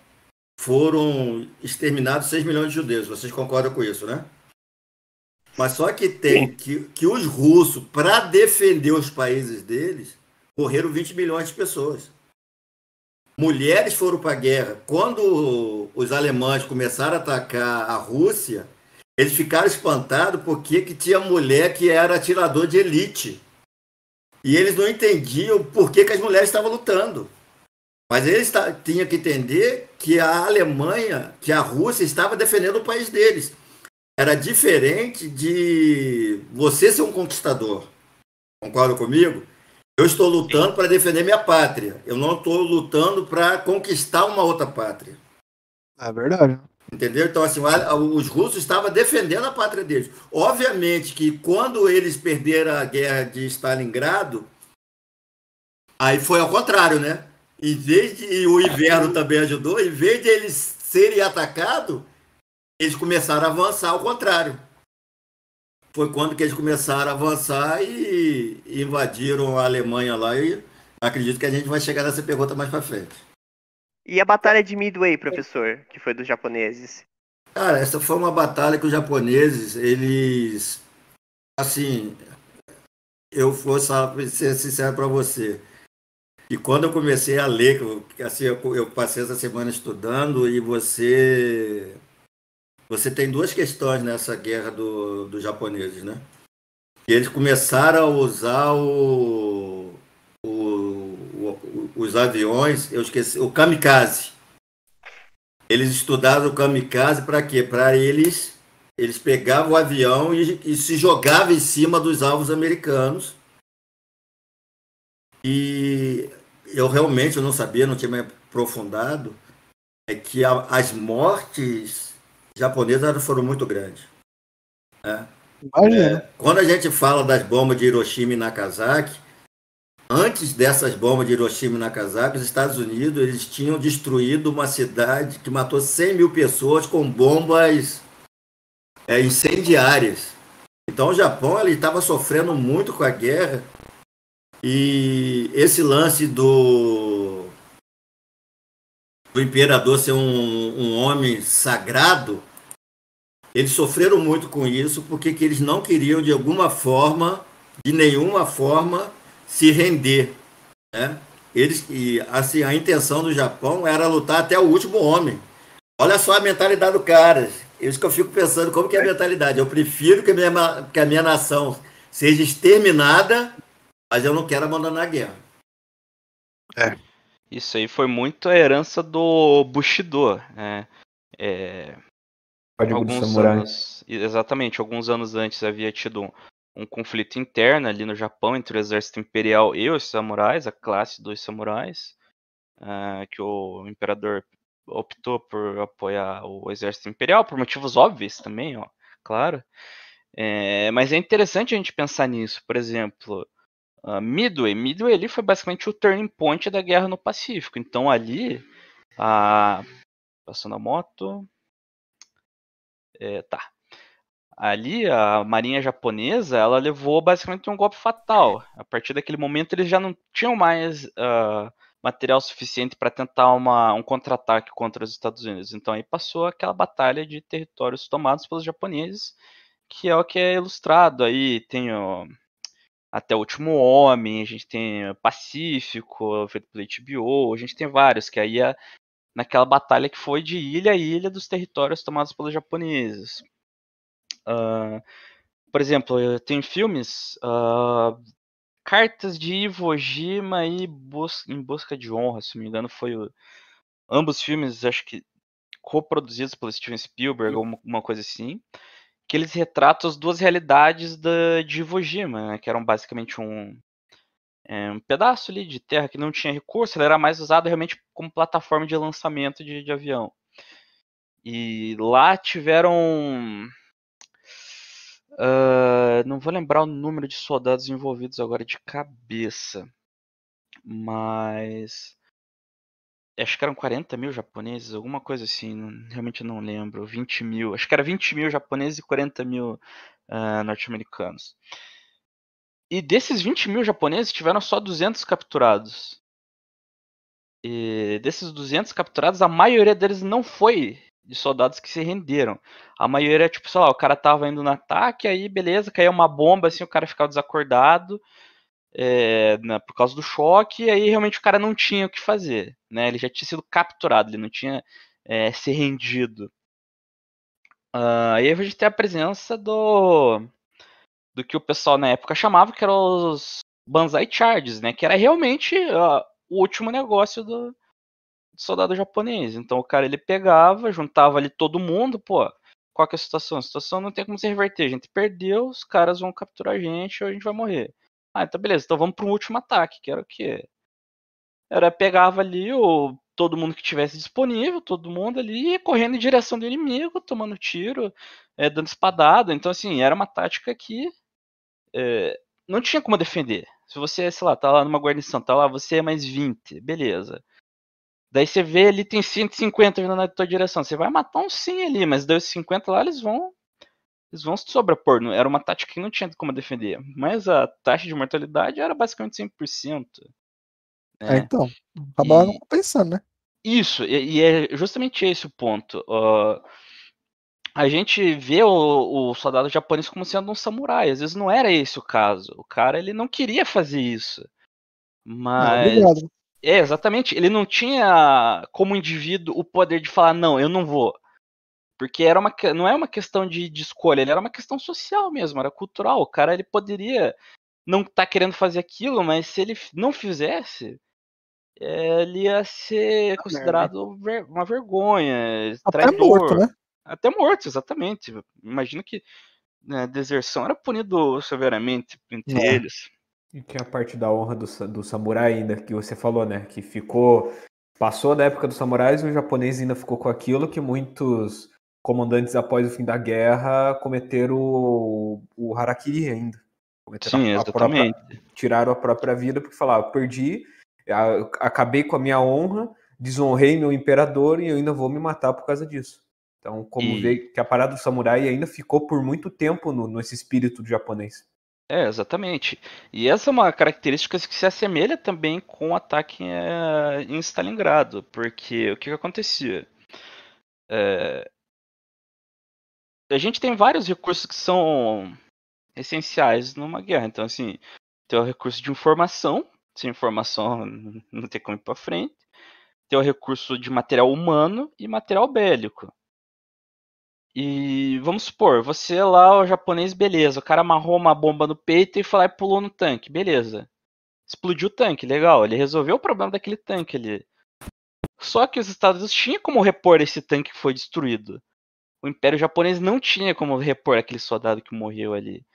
foram exterminados 6 milhões de judeus, vocês concordam com isso, né? Mas só que tem Sim. que os russos, para defender os países deles, morreram 20 milhões de pessoas. Mulheres foram para a guerra. Quando os alemães começaram a atacar a Rússia, eles ficaram espantados porque que tinha mulher que era atirador de elite. E eles não entendiam por que as mulheres estavam lutando. Mas eles tinham que entender que a Alemanha, que a Rússia estava defendendo o país deles. Era diferente de você ser um conquistador. Concorda comigo? Eu estou lutando para defender minha pátria. Eu não estou lutando para conquistar uma outra pátria. É verdade. Entendeu? Então, assim, os russos estavam defendendo a pátria deles. Obviamente que quando eles perderam a guerra de Stalingrado, aí foi ao contrário, né? E o inverno também ajudou, em vez de eles serem atacados, eles começaram a avançar ao contrário. Foi quando que eles começaram a avançar e invadiram a Alemanha lá. E acredito que a gente vai chegar nessa pergunta mais para frente. E a Batalha de Midway, professor, que foi dos japoneses? Cara, essa foi uma batalha que os japoneses, eles, assim, eu vou ser sincero para você. E quando eu comecei a ler, assim, eu passei essa semana estudando e você tem duas questões nessa guerra dos japoneses, né? E eles começaram a usar os aviões, eu esqueci, o kamikaze. Eles estudaram o kamikaze para quê? Para eles pegavam o avião e se jogavam em cima dos alvos americanos. E eu realmente não sabia, não tinha me aprofundado, é que as mortes japonesas foram muito grandes. Né? Imagino. Quando a gente fala das bombas de Hiroshima e Nagasaki, antes dessas bombas de Hiroshima e Nagasaki, os Estados Unidos eles tinham destruído uma cidade que matou 100 mil pessoas com bombas incendiárias. Então o Japão estava sofrendo muito com a guerra e esse lance do imperador ser um homem sagrado, eles sofreram muito com isso porque que eles não queriam de nenhuma forma, se render, né? E assim, a intenção do Japão era lutar até o último homem. Olha só a mentalidade do cara. Isso que eu fico pensando, como que é a mentalidade? Eu prefiro que a minha nação seja exterminada, mas eu não quero abandonar a guerra. Isso aí foi muito a herança do Bushido, né? Código do Alguns Samurai. anos, exatamente, alguns anos antes havia tido um conflito interno ali no Japão entre o exército imperial e os samurais, a classe dos samurais, que o imperador optou por apoiar o exército imperial por motivos óbvios também, ó, claro. Mas é interessante a gente pensar nisso, por exemplo, Midway ali foi basicamente o turning point da guerra no Pacífico. Então ali, passando a moto, tá. Ali a marinha japonesa, ela levou basicamente um golpe fatal. A partir daquele momento eles já não tinham mais material suficiente para tentar um contra-ataque contra os Estados Unidos. Então aí passou aquela batalha de territórios tomados pelos japoneses, que é o que é ilustrado aí. Tem Até o Último Homem, a gente tem Pacífico, feito pela HBO, a gente tem vários, que aí naquela batalha que foi de ilha a ilha dos territórios tomados pelos japoneses. Por exemplo, tem filmes, Cartas de Iwo Jima e Em Busca de Honra, se não me engano, ambos filmes, acho que coproduzidos pelo Steven Spielberg ou uma coisa assim, que eles retratam as duas realidades de Iwo Jima, né, que eram basicamente um pedaço ali de terra que não tinha recurso, ele era mais usado realmente como plataforma de lançamento de avião. E lá tiveram... não vou lembrar o número de soldados envolvidos agora de cabeça, mas acho que eram 40 mil japoneses, alguma coisa assim, realmente não lembro. 20 mil, acho que era 20 mil japoneses e 40 mil norte-americanos. E desses 20 mil japoneses tiveram só 200 capturados. E desses 200 capturados, a maioria deles não foi de soldados que se renderam. A maioria, tipo, sei lá, o cara tava indo no ataque, aí beleza, caiu uma bomba, assim, o cara ficava desacordado por causa do choque, e aí realmente o cara não tinha o que fazer, né? Ele já tinha sido capturado, ele não tinha se rendido. Aí a gente tem a presença do que o pessoal na época chamava que eram os Banzai Charges, né? Que era realmente o último negócio do soldado japonês. Então o cara ele pegava, juntava ali todo mundo, pô, qual que é a situação? A situação não tem como se reverter, a gente perdeu, os caras vão capturar a gente ou a gente vai morrer. Então beleza, então vamos pro último ataque, que era o quê? Pegava ali todo mundo que tivesse disponível, todo mundo ali, ia correndo em direção do inimigo, tomando tiro, dando espadada. Então assim, era uma tática que não tinha como defender. Se você, sei lá, tá lá numa guarnição, tá lá, você é mais 20, beleza. Daí você vê ali, tem 150 vindo na tua direção. Você vai matar uns 100 ali, mas daí os 50 lá, eles vão se sobrepor. Era uma tática que não tinha como defender. Mas a taxa de mortalidade era basicamente 100%. Né? Então, acabava não E compensando, né? isso, e é justamente esse o ponto. A gente vê o soldado japonês como sendo um samurai. Às vezes não era esse o caso. O cara, ele não queria fazer isso. Era Mas obrigado. exatamente. Ele não tinha, como indivíduo, o poder de falar, não, eu não vou. Porque não é uma questão de escolha, ele era uma questão social mesmo, era cultural. O cara ele poderia não estar querendo fazer aquilo, mas se ele não fizesse, ele ia ser considerado uma vergonha, Até morto, traidor. né? Até morto, exatamente. Imagino que deserção era punido severamente entre É. eles. E tinha a parte da honra do samurai ainda, que você falou, né? Que passou da época dos samurais e o japonês ainda ficou com aquilo que muitos comandantes após o fim da guerra cometeram o harakiri ainda. Cometeram Sim, exatamente. tiraram a própria vida porque falaram, perdi, acabei com a minha honra, desonrei meu imperador e eu ainda vou me matar por causa disso. Então, como vê que a parada do samurai ainda ficou por muito tempo nesse espírito do japonês. Exatamente. E essa é uma característica que se assemelha também com o ataque em Stalingrado, porque o que acontecia? A gente tem vários recursos que são essenciais numa guerra. Então, assim, Tem o recurso de informação. Sem informação não tem como ir pra frente. Tem o recurso de material humano e material bélico. E vamos supor, você lá, o japonês, beleza. O cara amarrou uma bomba no peito e foi lá e pulou no tanque, beleza. Explodiu o tanque, legal. Ele resolveu o problema daquele tanque ali. Só que os Estados Unidos tinham como repor esse tanque que foi destruído. O Império Japonês não tinha como repor aquele soldado que morreu ali.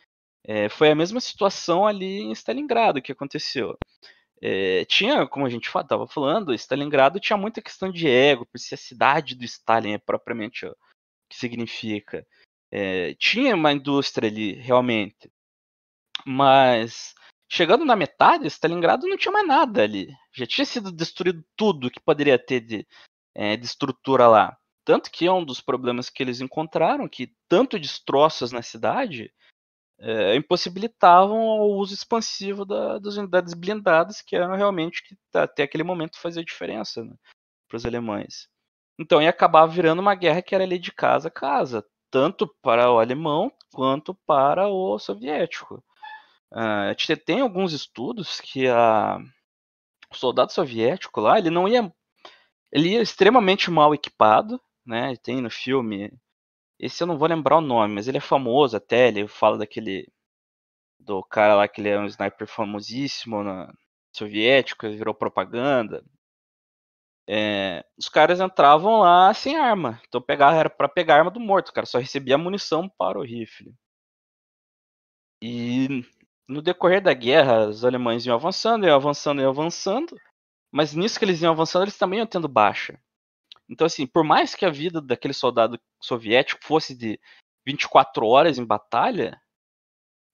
Foi a mesma situação ali em Stalingrado que aconteceu. Tinha, como a gente estava falando, Stalingrado tinha muita questão de ego, por ser a cidade do Stalin propriamente o que significa. Tinha uma indústria ali, realmente. Mas chegando na metade, Stalingrado não tinha mais nada ali. Já tinha sido destruído tudo que poderia ter de estrutura lá. Tanto que é um dos problemas que eles encontraram, que tanto destroços na cidade impossibilitavam o uso expansivo das unidades blindadas, que eram realmente que até aquele momento fazia diferença, né, para os alemães. Então ia acabar virando uma guerra que era ali de casa a casa, tanto para o alemão quanto para o soviético. A gente tem alguns estudos que o soldado soviético lá, ele ia extremamente mal equipado, né? Tem no filme, esse eu não vou lembrar o nome, mas ele é famoso até, ele fala do cara lá que ele é um sniper famosíssimo soviético, ele virou propaganda. Os caras entravam lá sem arma, então era para pegar a arma do morto, o cara só recebia munição para o rifle. E no decorrer da guerra, os alemães iam avançando, mas nisso que eles iam avançando, eles também iam tendo baixa. Então, assim, por mais que a vida daquele soldado soviético fosse de 24 horas em batalha,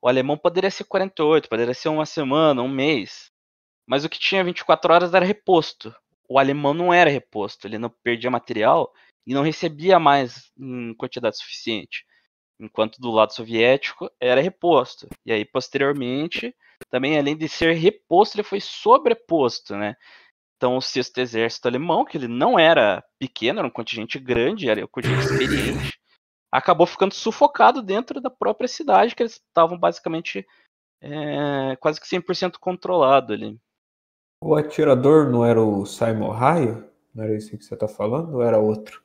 o alemão poderia ser 48, poderia ser uma semana, um mês. Mas o que tinha 24 horas era reposto. O alemão não era reposto, ele não perdia material e não recebia mais em quantidade suficiente. Enquanto do lado soviético era reposto. E aí, posteriormente, também além de ser reposto, ele foi sobreposto, né? Então, o 6º Exército Alemão, que ele não era pequeno, era um contingente grande, era um contingente experiente, acabou ficando sufocado dentro da própria cidade, que eles estavam basicamente quase que 100% controlado ali. O atirador não era o Simon Raio? Não era isso que você tá falando? Ou era outro?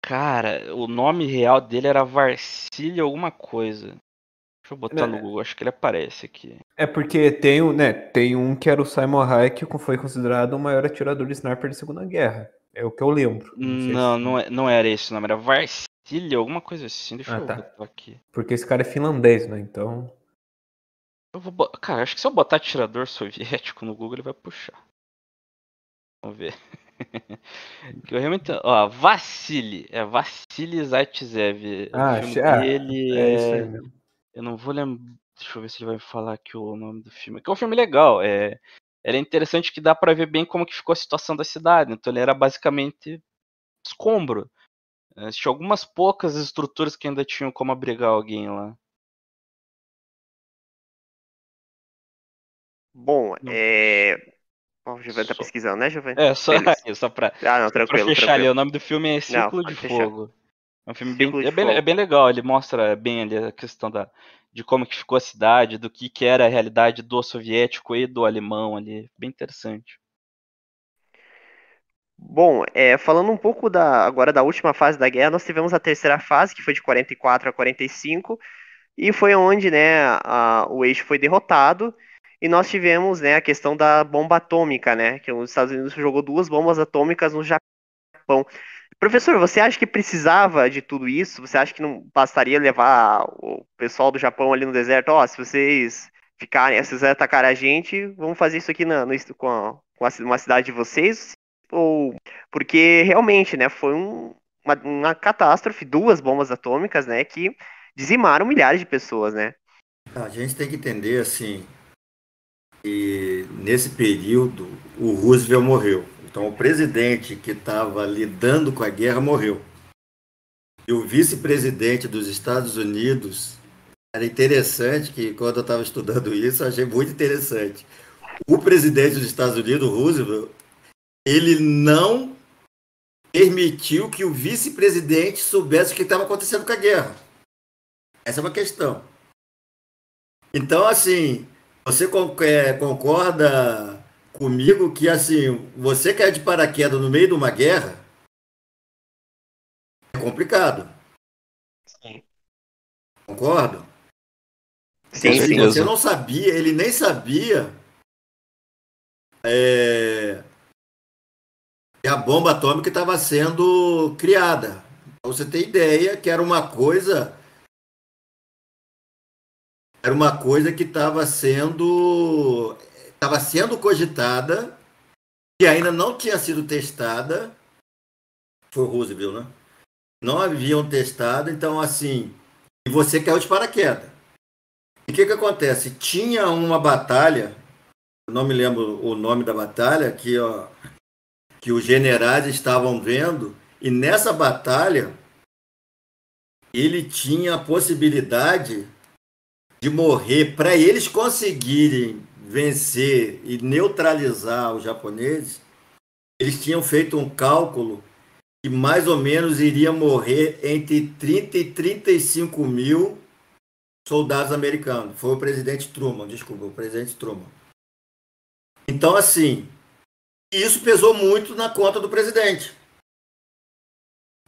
Cara, o nome real dele era Varsily alguma coisa. Deixa eu botar no Google, acho que ele aparece aqui. É porque tem um que era o Simon Raio, que foi considerado o maior atirador de sniper da Segunda Guerra. É o que eu lembro. Não era esse o nome, era Varsily, alguma coisa assim. Deixa eu botar aqui. Porque esse cara é finlandês, né? Então. Cara, acho que se eu botar atirador soviético no Google, ele vai puxar. Vamos ver. Que eu realmente. Ó, Vassili Zaitsev. O filme dele é isso aí mesmo. Eu não vou lembrar. Deixa eu ver se ele vai falar aqui o nome do filme. Que é um filme legal. Ele é interessante que dá pra ver bem como que ficou a situação da cidade. Então ele era basicamente escombro. Tinha algumas poucas estruturas que ainda tinham como abrigar alguém lá. Bom, o Giovanni tá pesquisando, né, Giovanni? Só pra tranquilo, fechar ali. O nome do filme é Círculo de Fogo. É um filme bem legal. Ele mostra bem ali a questão de como que ficou a cidade, do que era a realidade do soviético e do alemão ali. Bem interessante. Bom, falando um pouco agora da última fase da guerra, nós tivemos a terceira fase, que foi de 44 a 45, e foi onde, né, o eixo foi derrotado, e nós tivemos, né, a questão da bomba atômica, né, que os Estados Unidos jogou 2 bombas atômicas no Japão. Professor, você acha que precisava de tudo isso? Você acha que não bastaria levar o pessoal do Japão ali no deserto? Se vocês ficarem, se vocês atacarem a gente, vamos fazer isso aqui com uma cidade de vocês? Ou porque realmente, né, foi uma catástrofe, 2 bombas atômicas, né, que dizimaram milhares de pessoas, né? A gente tem que entender assim que nesse período o Roosevelt morreu. Então o presidente que estava lidando com a guerra morreu. E o vice-presidente dos Estados Unidos, era interessante que quando eu estava estudando isso, eu achei muito interessante. O presidente dos Estados Unidos, Roosevelt, ele não permitiu que o vice-presidente soubesse o que estava acontecendo com a guerra. Essa é uma questão. Então, assim, Você concorda comigo que, assim, você cair de paraquedas no meio de uma guerra é complicado, Sim. concordo? Sim, Se sim. você não sabia, ele nem sabia que a bomba atômica estava sendo criada. Pra você ter ideia que era uma coisa que estava sendo cogitada, que ainda não tinha sido testada. Foi o Roosevelt, né? Não haviam testado, então assim, e você caiu de paraquedas. E o que acontece? Tinha uma batalha, não me lembro o nome da batalha, que os generais estavam vendo, e nessa batalha ele tinha a possibilidade de morrer para eles conseguirem vencer e neutralizar os japoneses. Eles tinham feito um cálculo que mais ou menos iria morrer entre 30 e 35 mil soldados americanos. Foi o presidente Truman, desculpa, o presidente Truman. Então, assim, isso pesou muito na conta do presidente.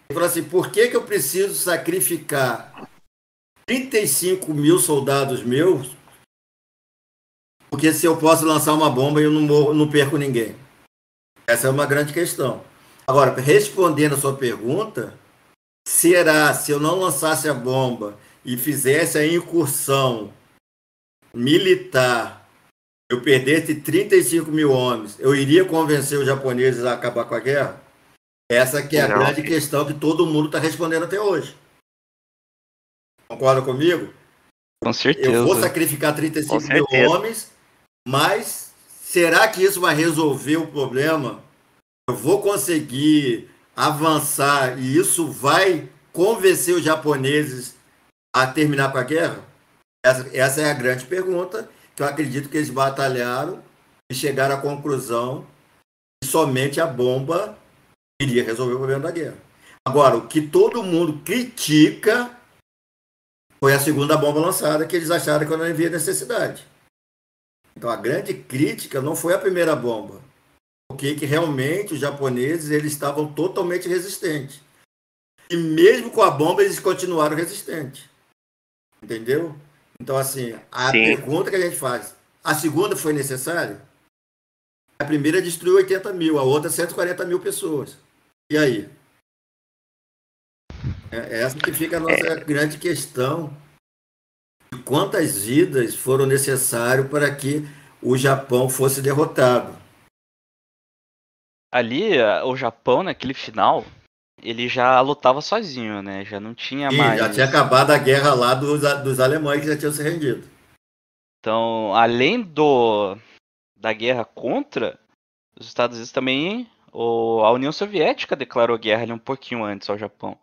Ele falou assim, por que eu preciso sacrificar 35 mil soldados meus, porque se eu posso lançar uma bomba eu não perco ninguém? Essa é uma grande questão. Agora, respondendo a sua pergunta, será se eu não lançasse a bomba e fizesse a incursão militar, eu perdesse 35 mil homens, eu iria convencer os japoneses a acabar com a guerra? Essa que é a Não. grande questão que todo mundo está respondendo até hoje. Concorda comigo? Com Eu vou certeza. sacrificar Com 35 mil certeza. homens, mas será que isso vai resolver o problema? Eu vou conseguir avançar e isso vai convencer os japoneses a terminar com a guerra? Essa é a grande pergunta que eu acredito que eles batalharam e chegaram à conclusão que somente a bomba iria resolver o problema da guerra. Agora, o que todo mundo critica foi a segunda bomba lançada, que eles acharam que não havia necessidade. Então, a grande crítica não foi a primeira bomba, porque que realmente os japoneses eles estavam totalmente resistentes. E mesmo com a bomba, eles continuaram resistentes. Entendeu? Então, assim, a Sim. pergunta que a gente faz, a segunda foi necessária? A primeira destruiu 80 mil, a outra 140 mil pessoas. E aí? É essa que fica a nossa grande questão. Quantas vidas foram necessárias para que o Japão fosse derrotado? Ali, o Japão, naquele final, ele já lutava sozinho, né? Já não tinha E já tinha mais. acabado a guerra lá dos alemães que já tinham se rendido. Então, além da guerra contra os Estados Unidos, também a União Soviética declarou guerra ali um pouquinho antes ao Japão.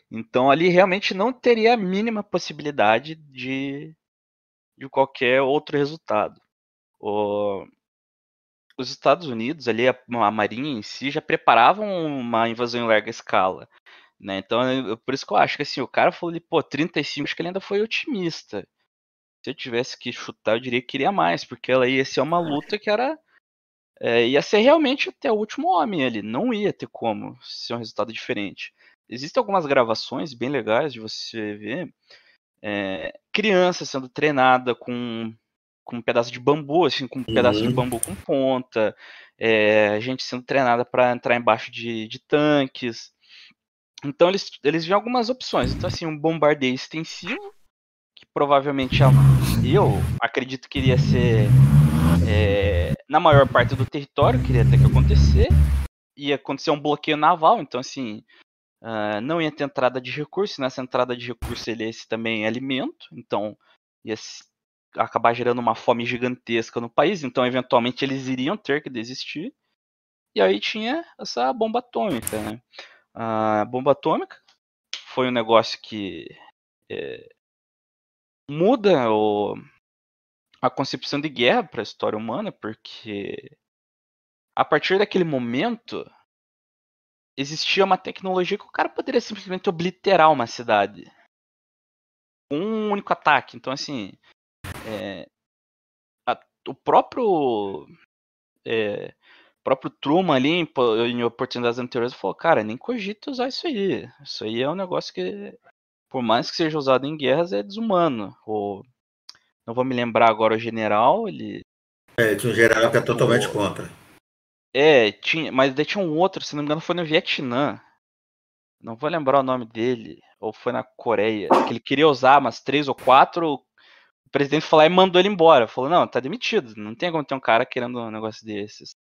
Então, ali realmente não teria a mínima possibilidade de qualquer outro resultado. Os Estados Unidos, ali, a Marinha em si, já preparavam uma invasão em larga escala. Né? Então, por isso que eu acho que assim, o cara falou ali, pô, 35, acho que ele ainda foi otimista. Se eu tivesse que chutar, eu diria que queria mais, porque ela ia ser uma luta que era. Ia ser realmente até o último homem ali. Não ia ter como ser um resultado diferente. Existem algumas gravações bem legais de você ver criança sendo treinada com um pedaço de bambu, assim, com um pedaço de bambu com ponta, gente sendo treinada para entrar embaixo de tanques. Então eles viam algumas opções. Então, assim, um bombardeio extensivo, que provavelmente eu acredito que iria ser na maior parte do território, que iria ter que acontecer. Ia acontecer um bloqueio naval, então, assim, não ia ter entrada de recurso. Nessa entrada de recurso ele ia ser também alimento, então ia acabar gerando uma fome gigantesca no país. Então, eventualmente, eles iriam ter que desistir. E aí tinha essa bomba atômica, né? A bomba atômica foi um negócio que muda a concepção de guerra para a história humana, porque a partir daquele momento existia uma tecnologia que o cara poderia simplesmente obliterar uma cidade com um único ataque. Então, assim, o próprio Truman ali, em oportunidades anteriores, falou, cara, nem cogita usar isso aí. Isso aí é um negócio que, por mais que seja usado em guerras, é desumano. Não vou me lembrar agora o general, ele... Tinha um general que é totalmente contra. Mas daí tinha um outro, se não me engano, foi no Vietnã. Não vou lembrar o nome dele. Ou foi na Coreia. Que ele queria usar umas 3 ou 4. O presidente falou e mandou ele embora. Falou, não, tá demitido. Não tem como ter um cara querendo um negócio desses.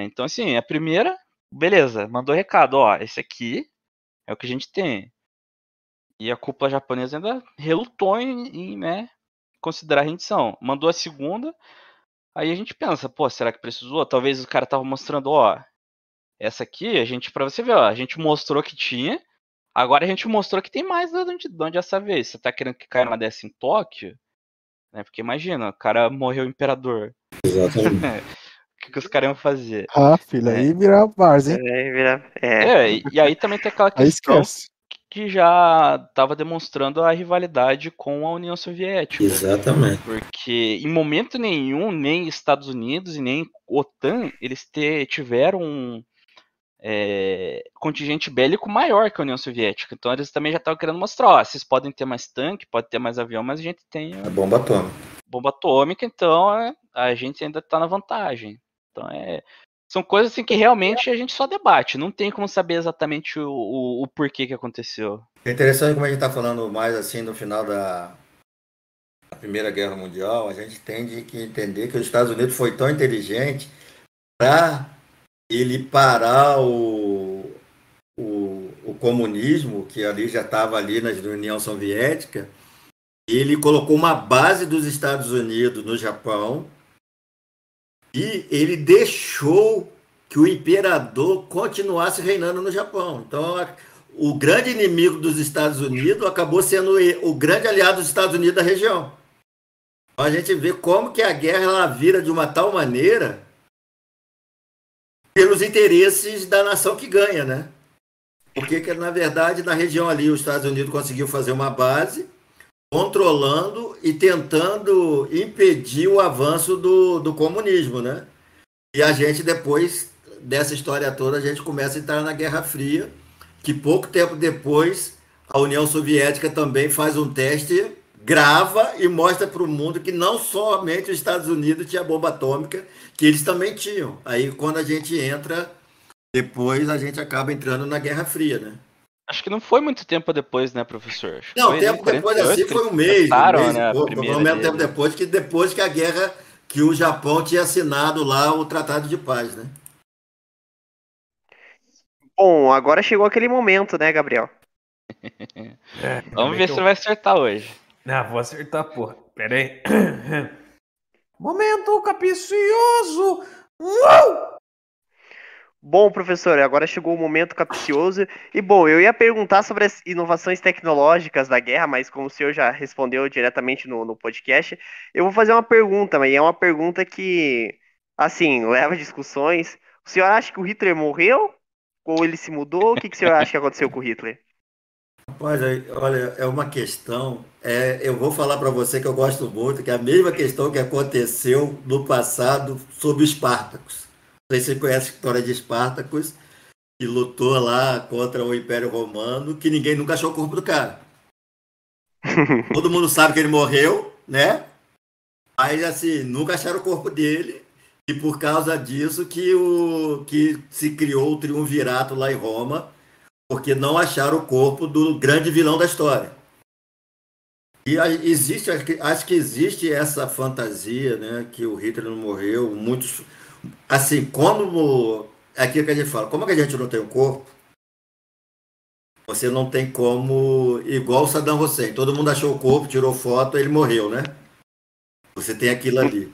Então, assim, a primeira, beleza, mandou recado, ó, esse aqui é o que a gente tem. E a cúpula japonesa ainda relutou em considerar a rendição. Mandou a segunda, aí a gente pensa, pô, será que precisou? Talvez o cara tava mostrando, ó, essa aqui, pra você ver, ó, a gente mostrou que tinha, agora a gente mostrou que tem mais de onde essa vez. Você tá querendo que caia uma dessa em Tóquio? Né? Porque imagina, o cara morreu o imperador. Exatamente. O que os caras iam fazer? Filho, aí vira Várzea, hein? E aí também tem aquela Aí questão esquece. que já estava demonstrando a rivalidade com a União Soviética. Exatamente. Porque em momento nenhum, nem Estados Unidos e nem OTAN, eles tiveram um contingente bélico maior que a União Soviética. Então eles também já estavam querendo mostrar, ó, vocês podem ter mais tanque, pode ter mais avião, mas a gente tem A bomba atômica. Bomba atômica, então a gente ainda está na vantagem. Então são coisas assim que realmente a gente só debate, não tem como saber exatamente o porquê que aconteceu. É interessante como a gente está falando mais assim no final da Primeira Guerra Mundial, a gente tem que entender que os Estados Unidos foi tão inteligente para ele parar o comunismo, que ali já estava ali na União Soviética. Ele colocou uma base dos Estados Unidos no Japão e ele deixou que o imperador continuasse reinando no Japão. Então, o grande inimigo dos Estados Unidos acabou sendo o grande aliado dos Estados Unidos da região. Então, a gente vê como que a guerra ela vira de uma tal maneira pelos interesses da nação que ganha, né? Porque, na verdade, na região ali, os Estados Unidos conseguiu fazer uma base controlando e tentando impedir o avanço do comunismo, né? E a gente, depois dessa história toda, a gente começa a entrar na Guerra Fria, que pouco tempo depois a União Soviética também faz um teste, grava e mostra para o mundo que não somente os Estados Unidos tinham bomba atômica, que eles também tinham. Aí, quando a gente entra, depois a gente acaba entrando na Guerra Fria, né? Acho que não foi muito tempo depois, né, professor? Acho não, foi, tempo depois assim foi um mês né, e pouco, pelo menos tempo depois que a guerra, que o Japão tinha assinado lá o Tratado de Paz, né? Bom, agora chegou aquele momento, né, Gabriel? Vamos ver se você vai acertar hoje. Não, vou acertar, porra. Pera aí. Momento capicioso! Bom, professor, agora chegou o momento capcioso. E bom, eu ia perguntar sobre as inovações tecnológicas da guerra, mas como o senhor já respondeu diretamente no podcast, eu vou fazer uma pergunta, mas é uma pergunta que, assim, leva discussões. O senhor acha que o Hitler morreu? Ou ele se mudou? O que o senhor acha que aconteceu com o Hitler? Rapaz, olha, é uma questão. Eu vou falar para você que eu gosto muito, que é a mesma questão que aconteceu no passado sobre os Espartacos. Não sei se você conhece a história de Espartacus, que lutou lá contra o Império Romano, que ninguém nunca achou o corpo do cara. Todo mundo sabe que ele morreu, né? Mas assim, nunca acharam o corpo dele. E por causa disso que se criou o triunvirato lá em Roma, porque não acharam o corpo do grande vilão da história. E existe, acho que existe essa fantasia, né, que o Hitler não morreu. Muitos, assim, como é aquilo que a gente fala, como é que a gente não tem um corpo? Você não tem como, igual o Saddam Hussein, todo mundo achou o corpo, tirou foto, ele morreu, né? Você tem aquilo ali.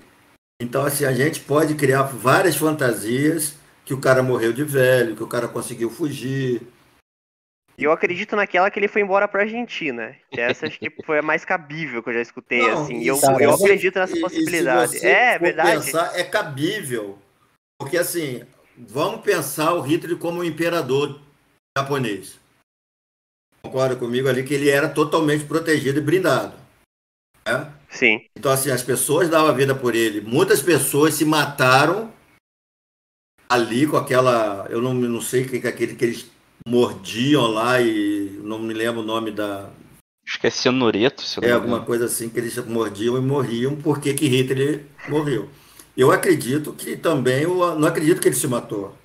Então, assim, a gente pode criar várias fantasias que o cara morreu de velho, que o cara conseguiu fugir. E eu acredito naquela que ele foi embora pra Argentina. Que essa acho que foi a mais cabível que eu já escutei, Não, assim. e E eu se acredito nessa possibilidade. E se você for verdade. pensar, é cabível. Porque, assim, vamos pensar o Hitler como um imperador japonês. Concorda comigo ali que ele era totalmente protegido e blindado. Né? Sim. Então, assim, as pessoas davam a vida por ele. Muitas pessoas se mataram ali com aquela... Eu não sei o que é aquele que eles mordiam lá e não me lembro o nome da... Acho que é cianureto, se eu não me alguma engano. coisa assim, que eles mordiam e morriam porque que Hitler morreu. Eu acredito que também... não acredito que ele se matou.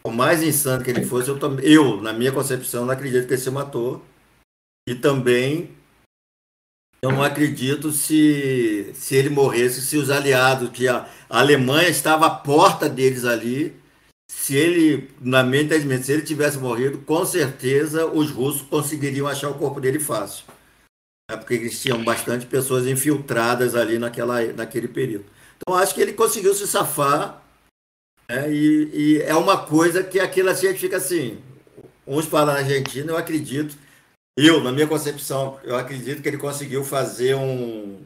Por mais insano que ele fosse, na minha concepção, não acredito que ele se matou. E também... Eu não acredito se ele morresse, se os aliados, que a Alemanha estava à porta deles ali, se ele, na minha entendimento, se ele tivesse morrido, com certeza os russos conseguiriam achar o corpo dele fácil. Porque eles tinham bastante pessoas infiltradas ali naquele período. Então, acho que ele conseguiu se safar, né? E é uma coisa que aquilo assim, a gente fica assim, uns falam na Argentina, eu acredito. Na minha concepção, eu acredito que ele conseguiu fazer um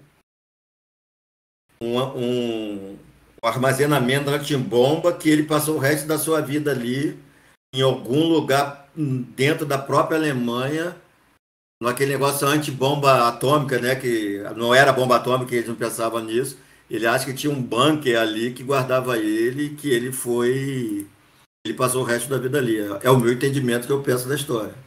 armazenamento antibomba que ele passou o resto da sua vida ali, em algum lugar dentro da própria Alemanha, naquele negócio antibomba atômica, né? Que não era bomba atômica, eles não pensavam nisso. Ele acha que tinha um bunker ali que guardava ele, que ele foi. Ele passou o resto da vida ali. É o meu entendimento que eu penso da história.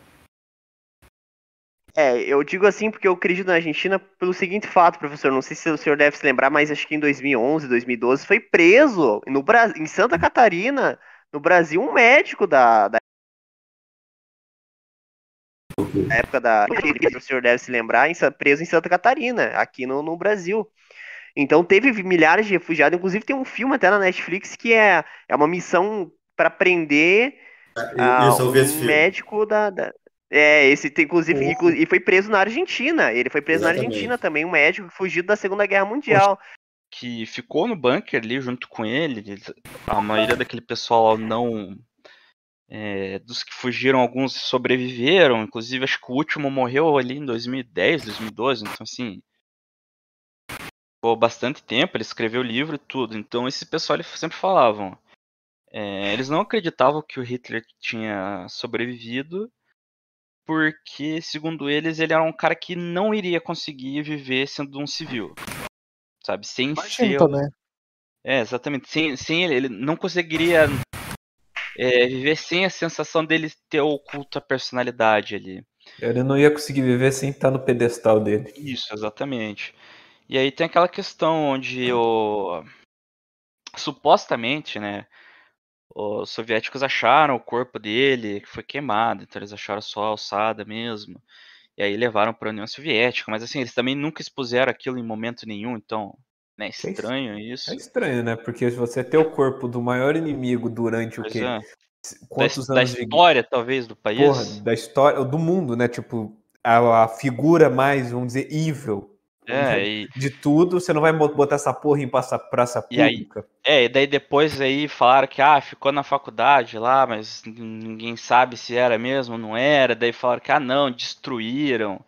Eu digo assim porque eu acredito na Argentina pelo seguinte fato, professor. Não sei se o senhor deve se lembrar, mas acho que em 2011, 2012 foi preso no Brasil, em Santa Catarina, no Brasil, um médico da época da. O senhor deve se lembrar, preso em Santa Catarina, aqui no Brasil. Então teve milhares de refugiados. Inclusive tem um filme até na Netflix que é uma missão para prender Isso, eu vi esse um filme. médico esse tem, inclusive, e foi preso na Argentina. Ele foi preso na Argentina Exatamente. também, um médico fugido da Segunda Guerra Mundial. Que ficou no bunker ali junto com ele. A maioria daquele pessoal não. Dos que fugiram, alguns sobreviveram. Inclusive, acho que o último morreu ali em 2010, 2012. Então, assim. Ficou bastante tempo. Ele escreveu o livro e tudo. Então, esse pessoal eles sempre falavam. Eles não acreditavam que o Hitler tinha sobrevivido. Porque, segundo eles, ele era um cara que não iria conseguir viver sendo um civil. Sabe? Sem Imagino ser. também. Exatamente. Sem ele não conseguiria viver sem a sensação dele ter oculto a personalidade ali. Ele não ia conseguir viver sem estar no pedestal dele. Isso, exatamente. E aí tem aquela questão onde supostamente, né, os soviéticos acharam o corpo dele, que foi queimado, então eles acharam só a alçada mesmo. E aí levaram para a União Soviética, mas assim, eles também nunca expuseram aquilo em momento nenhum, então, né, estranho É isso. estranho, né? Porque se você ter o corpo do maior inimigo durante o Pois quê? é. Quantos Da anos de história, talvez, do porra, país. da história, do mundo, né? Tipo, a figura mais, vamos dizer, evil de tudo, você não vai botar essa porra em praça E aí, pública. e daí depois aí falaram que ficou na faculdade lá, mas ninguém sabe se era mesmo ou não era. Daí falaram que não, destruíram.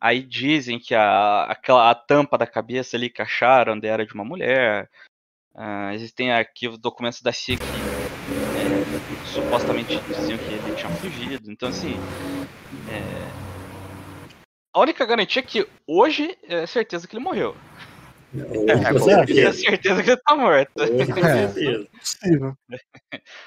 Aí dizem que a tampa da cabeça ali que acharam era de uma mulher. Existem arquivos, documentos da CIA que supostamente diziam que ele tinha fugido. Então assim, a única garantia é que hoje é certeza que ele morreu. Com Com É certeza. certeza que ele tá morto. Com certeza. Possível.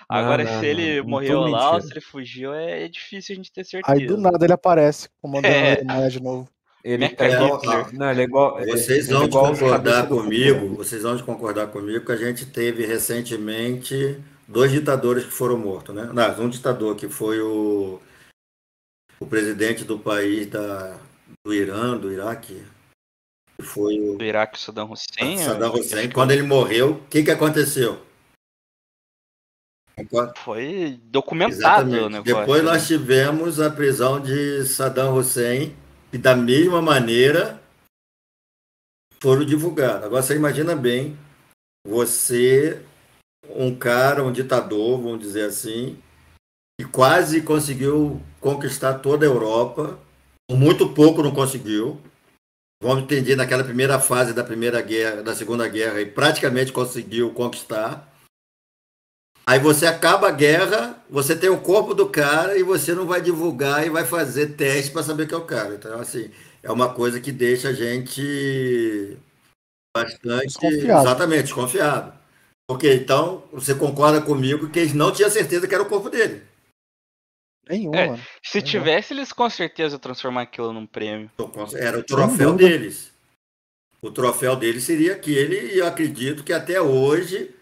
Agora, se ele Não, morreu tudo lá ou mentira. se ele fugiu, é difícil a gente ter Aí do certeza. nada ele aparece comandando a É, Alemanha de novo. Ele tá Mecha igual. Hitler. Não, ele é igual. Vocês Ele é vão de igual os cabeça concordar do futuro. comigo, vocês vão de concordar comigo que a gente teve recentemente 2 ditadores que foram mortos, né? Não, um ditador que foi o presidente do país do Irã, do Iraque, que foi Do o Iraque, Saddam Hussein. Saddam Acho Hussein. que Quando ele morreu, o que aconteceu? foi documentado o Exatamente. Depois negócio, nós né? tivemos a prisão de Saddam Hussein, e da mesma maneira foram divulgados. Agora você imagina bem, você, um cara, um ditador, vamos dizer assim, que quase conseguiu conquistar toda a Europa, por muito pouco não conseguiu. Vamos entender naquela primeira fase da Primeira Guerra, da Segunda Guerra, e praticamente conseguiu conquistar. Aí você acaba a guerra, você tem o corpo do cara e você não vai divulgar e vai fazer teste para saber que é o cara. Então, assim, é uma coisa que deixa a gente bastante, Desconfiado. exatamente, desconfiado. Porque então, você concorda comigo que eles não tinham certeza que era o corpo dele. Nenhum, É, mano. se Nenhum. tivesse, eles com certeza transformar aquilo num prêmio. Era o troféu dúvida. deles. O troféu deles seria aquele, e eu acredito que até hoje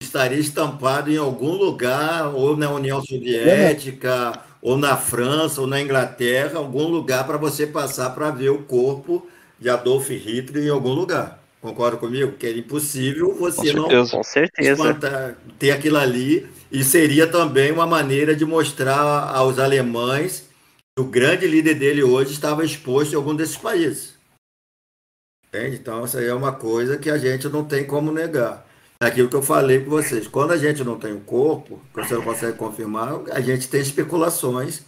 estaria estampado em algum lugar, ou na União Soviética, ou na França, ou na Inglaterra, algum lugar para você passar para ver o corpo de Adolf Hitler em algum lugar. Concorda comigo? Que era impossível você não certeza. Com certeza. espantar, ter aquilo ali, e seria também uma maneira de mostrar aos alemães que o grande líder dele hoje estava exposto em algum desses países. Entende? Então, isso aí é uma coisa que a gente não tem como negar. É aquilo que eu falei com vocês. Quando a gente não tem o corpo, que você não consegue confirmar, a gente tem especulações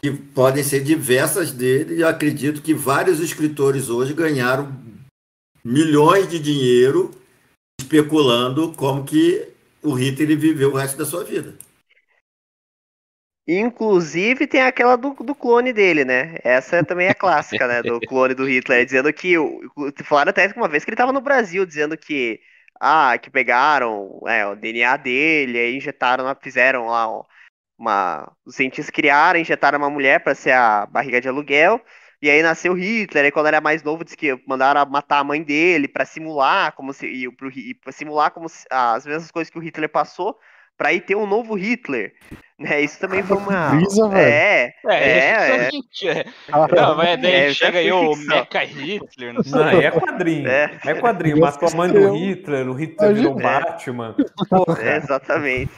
que podem ser diversas dele, e eu acredito que vários escritores hoje ganharam milhões de dinheiro especulando como que o Hitler viveu o resto da sua vida. Inclusive tem aquela do clone dele, né? Essa também é clássica, né? Do clone do Hitler, dizendo que. Falaram até uma vez que ele tava no Brasil, dizendo que. Ah, que pegaram o DNA dele, aí injetaram, fizeram lá os cientistas criaram, injetaram uma mulher para ser a barriga de aluguel, e aí nasceu Hitler. Aí quando era mais novo, disse que mandaram matar a mãe dele para simular como se e pra simular como as mesmas coisas que o Hitler passou, para aí ter um novo Hitler. Né, isso também foi uma. Brisa, velho. Justamente. Não, mas daí chega aí o Mecha Hitler, não sei. Não, aí é quadrinho. É quadrinho. Matou a mãe do Hitler, o Hitler virou Batman. Porra. Exatamente.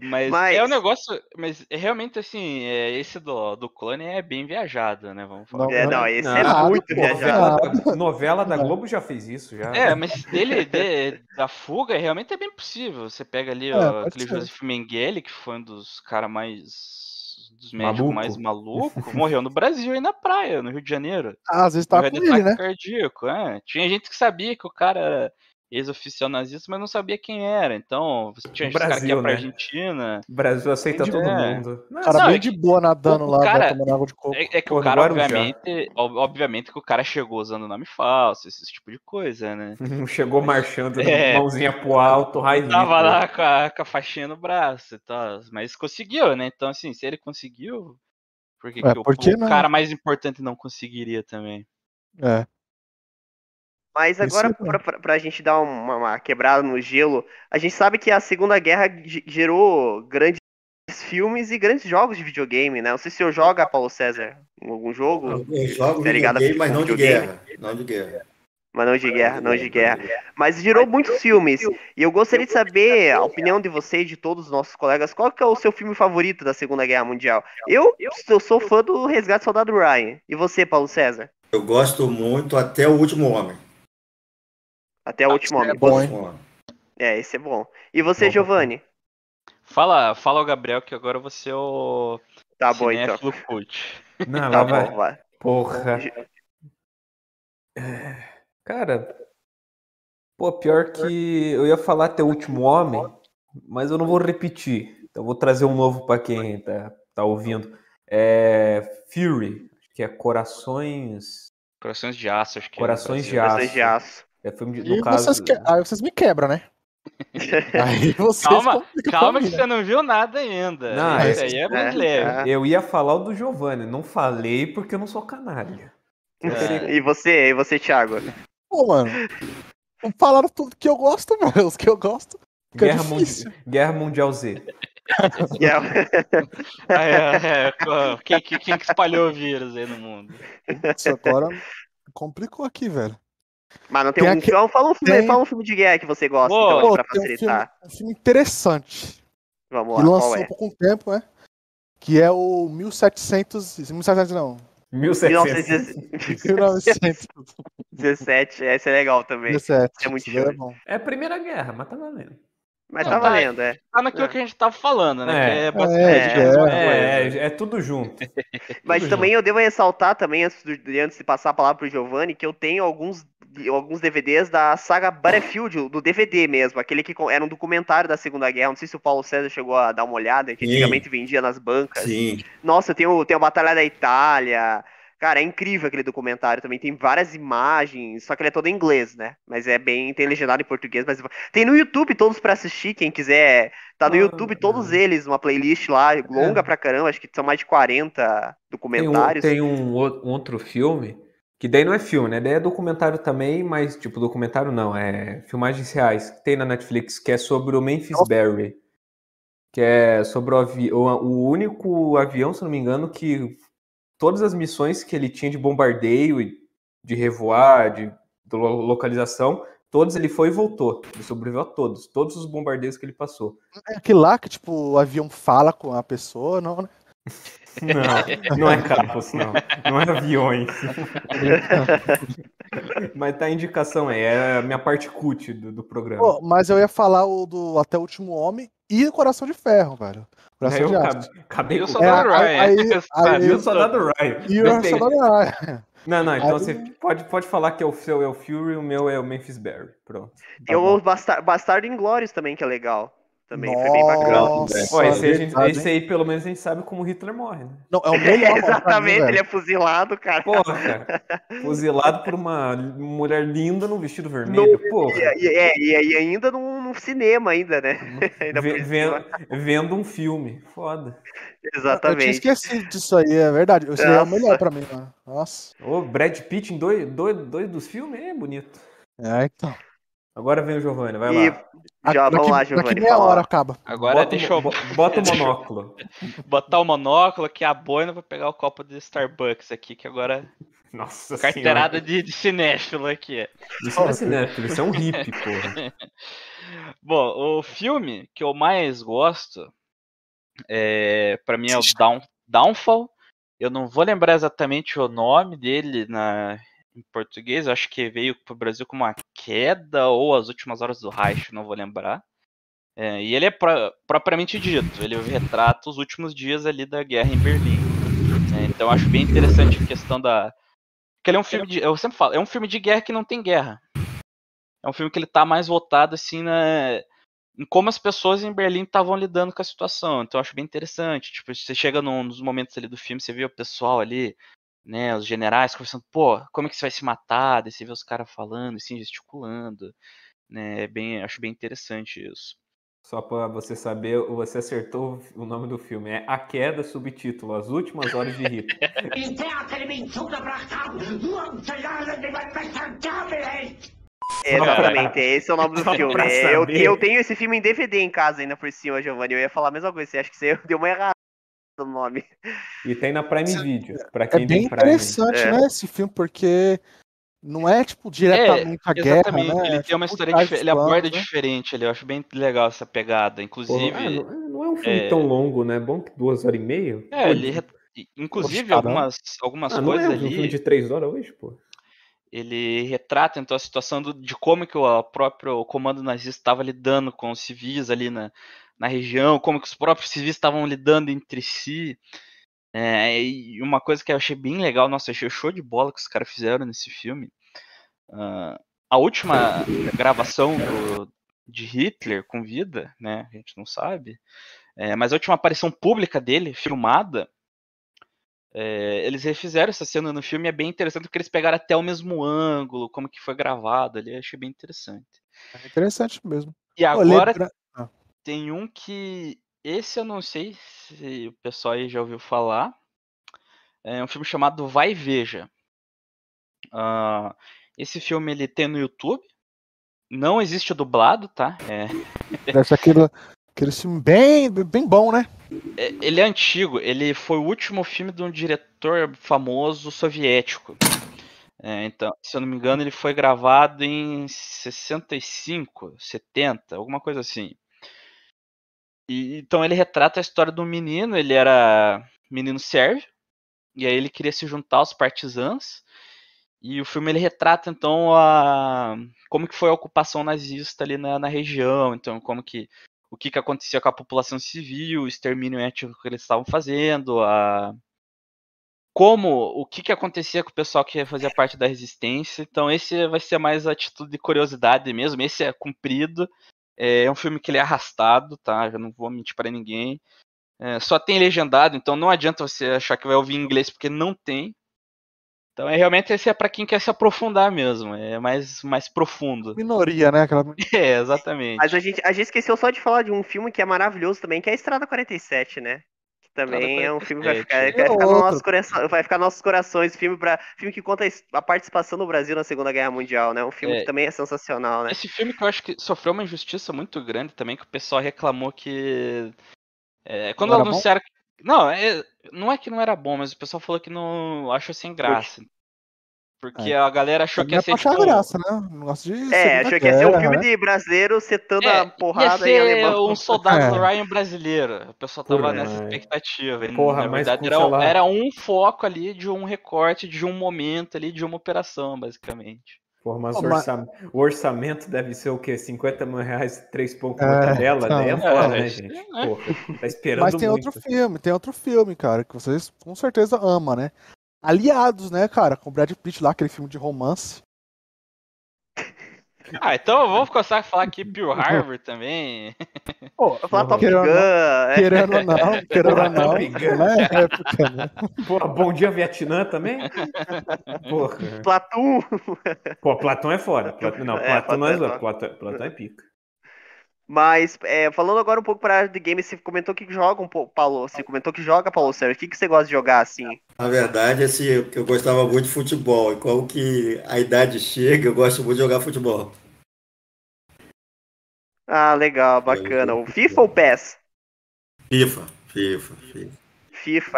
Mas é um negócio. Mas realmente, assim, esse do clone é bem viajado, né? Vamos falar. Não, esse é muito viajado. Novela da Globo já fez isso, já. Mas da fuga, realmente é bem possível. Você pega ali aquele Joseph Mengele, que foi um dos caras dos médicos mais malucos, morreu no Brasil e na praia, no Rio de Janeiro. Às vezes tava com ele, né? Cardíaco, Tinha gente que sabia que o cara era ex-oficial nazista, mas não sabia quem era. Então, tinha esse cara que ia pra Argentina. O Brasil aceita todo mundo. O cara bem de boa nadando lá, tomando água de coco. É que o cara, obviamente que o cara chegou usando nome falso, esse tipo de coisa, né? Chegou marchando, mãozinha pro alto, tava lá com a faixinha no braço e tal, mas conseguiu, né? Então, assim, se ele conseguiu, por que o cara mais importante não conseguiria também? Mas agora, pra gente dar uma quebrada no gelo, a gente sabe que a Segunda Guerra gerou grandes filmes e grandes jogos de videogame, né? Não sei se eu jogo, Paulo César, algum jogo. Eu jogo videogame, mas não de guerra. Não de guerra. Mas não de guerra. Mas gerou muitos filmes. E eu gostaria de saber a opinião de vocês, de todos os nossos colegas, qual que é o seu filme favorito da Segunda Guerra Mundial? Eu sou fã do Resgate do Soldado Ryan. E você, Paulo César? Eu gosto muito até O Último Homem. Até o Último Homem. Bom, esse é bom. E você, Giovanni? Fala o Gabriel, que agora você é o tá bom, então. Cult. Não, tá bom, vai. Porra. Cara, pior que eu ia falar até O Último Homem, mas eu não vou repetir. Então eu vou trazer um novo pra quem tá ouvindo. Fury, que é Corações de Aço, acho que Corações de Aço. Corações de Aço. No caso... Aí vocês me quebram, né? Aí vocês calma que você não viu nada ainda. Não, isso aí é brasileiro. Eu ia falar o do Giovanni, não falei porque eu não sou canalha. E você, Thiago? Pô, mano, falaram tudo que eu gosto, mano. Os que eu gosto. Guerra Mundial Z. Quem que espalhou o vírus aí no mundo? Isso agora complicou aqui, velho. Mas não tem algum filme? Fala um filme de guerra que você gosta, então, pra facilitar. Um filme interessante. Vamos lá, que lançou há pouco tempo, né? Que é o 1700 não. 1917, esse é legal também. 17, é muito bom. É a Primeira Guerra, mas tá valendo. Mas tá valendo, Tá naquilo que a gente tava falando, né? É tudo junto. Mas também eu devo ressaltar também, antes de passar a palavra pro Giovanni, que eu tenho alguns alguns DVDs da saga Battlefield, do DVD mesmo, aquele que era um documentário da Segunda Guerra. Não sei se o Paulo César chegou a dar uma olhada, que Sim. antigamente vendia nas bancas. Sim. Nossa, tem a Batalha da Itália. Cara, é incrível aquele documentário também. Tem várias imagens, só que ele é todo em inglês, né? Mas tem legendado em português. Mas tem no YouTube todos pra assistir, quem quiser. Tá no YouTube todos eles, uma playlist lá, longa pra caramba, acho que são mais de 40 documentários. Tem um outro filme, que daí não é filme, né? Daí é documentário também, mas tipo, documentário não, é filmagens reais, que tem na Netflix, que é sobre o Memphis Barry. Que é sobre o único avião, se não me engano, que todas as missões que ele tinha de bombardeio e de revoar, de localização, todos ele foi e voltou. Ele sobreviveu a todos os bombardeios que ele passou. É aquele lá que, tipo, o avião fala com a pessoa, não, né? Não é carros, não. Não é aviões. Mas tá a indicação aí, é a minha parte cult do programa. Pô, mas eu ia falar o do Até o Último Homem e o Coração de Ferro, velho. Coração de Aço. Acabei E o com Soldado Ryan. E o Soldado Ryan. E o Soldado Ryan. Não, então você pode falar que o seu é o Fury e o meu é o Memphis Barry. Pronto. Tem o Bastardo Inglórious também, que é legal. Também foi bem bacana. Pô, esse aí, pelo menos, a gente sabe como Hitler morre, né? Não, é o melhor. Exatamente, ele é fuzilado, cara. Porra, cara. Fuzilado por uma mulher linda num vestido vermelho, porra. E ainda num cinema, ainda, né? Ainda vendo um filme. Foda. Exatamente. Eu tinha esquecido disso aí, é verdade. Esse aí é o melhor pra mim, mano. Nossa. O Brad Pitt em dois dos filmes é bonito. É, então. Agora vem o Giovanni, vai lá. Vamos lá, Giovanni. Daqui meia hora acaba. Agora deixa eu... Bota o monóculo. Botar o monóculo aqui, a boina, vou pegar o copo de Starbucks aqui, que agora... Nossa carteirada senhora. de cinéfilo aqui. Isso não é cinéfilo, isso é um hippie, porra. Bom, o filme que eu mais gosto, pra mim é o Downfall. Eu não vou lembrar exatamente o nome dele em português, eu acho que veio pro Brasil como A Queda ou As Últimas Horas do Reich, não vou lembrar. E ele é propriamente dito, ele retrata os últimos dias ali da guerra em Berlim. Então eu acho bem interessante a questão da... Porque ele é um filme eu sempre falo, é um filme de guerra que não tem guerra. É um filme que ele tá mais voltado assim em como as pessoas em Berlim estavam lidando com a situação. Então eu acho bem interessante. Tipo, você chega nos momentos ali do filme, você vê o pessoal ali, né, os generais conversando, pô, como é que você vai se matar? Daí você vê os caras falando, assim, gesticulando, né, acho bem interessante isso. Só pra você saber, você acertou o nome do filme, é A Queda, subtítulo, As Últimas Horas de Hitler. Exatamente, esse é o nome do filme. Eu tenho esse filme em DVD em casa ainda por cima, Giovanni, eu ia falar a mesma coisa, você acha que você deu uma errada no nome. E tem na Prime Video, pra quem é bem tem Prime. interessante, né, esse filme, porque não é, tipo, diretamente a guerra, exatamente. né? Ele tem uma história diferente, ele aborda diferente, eu acho bem legal essa pegada, inclusive... Porra, não é um filme tão longo, né? É bom que 2h30. Inclusive algumas coisas não é ali... um filme de 3 horas hoje, pô. Ele retrata então a situação de como que o próprio comando nazista estava lidando com os civis ali na região, como que os próprios civis estavam lidando entre si. E uma coisa que eu achei bem legal, nossa, achei show de bola que os caras fizeram nesse filme. A última gravação de Hitler com vida, né, a gente não sabe, mas a última aparição pública dele, filmada, eles refizeram essa cena no filme, é bem interessante porque eles pegaram até o mesmo ângulo, como que foi gravado ali, achei bem interessante. É interessante mesmo. E agora tem um que, esse eu não sei se o pessoal aí já ouviu falar, é um filme chamado Vai e Veja. Esse filme ele tem no YouTube, não existe dublado, tá? Deve ser aquele filme bem bom, né? Ele é antigo, ele foi o último filme de um diretor famoso soviético. Então, se eu não me engano, ele foi gravado em 65, 70, alguma coisa assim. Então ele retrata a história de um menino, ele era menino sérvio, e aí ele queria se juntar aos partisãs, e o filme ele retrata então como que foi a ocupação nazista ali na região, então o que acontecia com a população civil, o extermínio étnico que eles estavam fazendo, o que acontecia com o pessoal que fazia parte da resistência. Então esse vai ser mais a atitude de curiosidade mesmo. Esse é comprido. É um filme que ele é arrastado, tá? Eu não vou mentir pra ninguém. Só tem legendado, então não adianta você achar que vai ouvir em inglês, porque não tem. Então realmente esse é pra quem quer se aprofundar mesmo. É mais profundo. Minoria, né? Aquela... Exatamente. Mas a gente esqueceu só de falar de um filme que é maravilhoso também, que é a Estrada 47, né? Que também é um filme que vai ficar no nosso coração, vai ficar nos nossos corações. Filme que conta a participação do Brasil na Segunda Guerra Mundial, né? Um filme que também é sensacional, né? Esse filme que eu acho que sofreu uma injustiça muito grande também, que o pessoal reclamou que... quando Não era anunciaram... Não, não é que não era bom, mas o pessoal falou que não achou sem graça. Porque a galera achou que ia ser achar tipo... graça, né? Negócio de achou que ia ser um filme de brasileiro setando a porrada ia em ser alemão. um soldado Ryan brasileiro. O pessoal tava nessa expectativa. E, Porra, na mas verdade puxa lá. era um foco ali de um recorte, de um momento ali, de uma operação, basicamente. Porra, mas o orçamento deve ser o quê? 50 mil reais, 3 pontos por dela? Então. Daí é foda, né, gente? Porra, tá esperando Mas tem muito. tem outro filme, cara, que vocês com certeza amam, né? Aliados, né, cara? Com o Brad Pitt lá, aquele filme de romance. Então vamos começar a falar aqui Pearl Harbor também. Pô, Vou falar Top querendo Gun. Querendo ou não, Top Gun. não é época, né? Porra, Bom Dia Vietnã também? Porra. Platum. Pô, Platão é foda. Platão não é zoado. Platão é pica. Mas, falando agora um pouco para a área de game, você comentou que joga um pouco, Paulo. Você comentou que joga, Paulo Sérgio. O que você gosta de jogar assim? Na verdade, que eu gostava muito de futebol. E qual que a idade chega, eu gosto muito de jogar futebol. Ah, legal, bacana. O FIFA ou PES? FIFA. FIFA,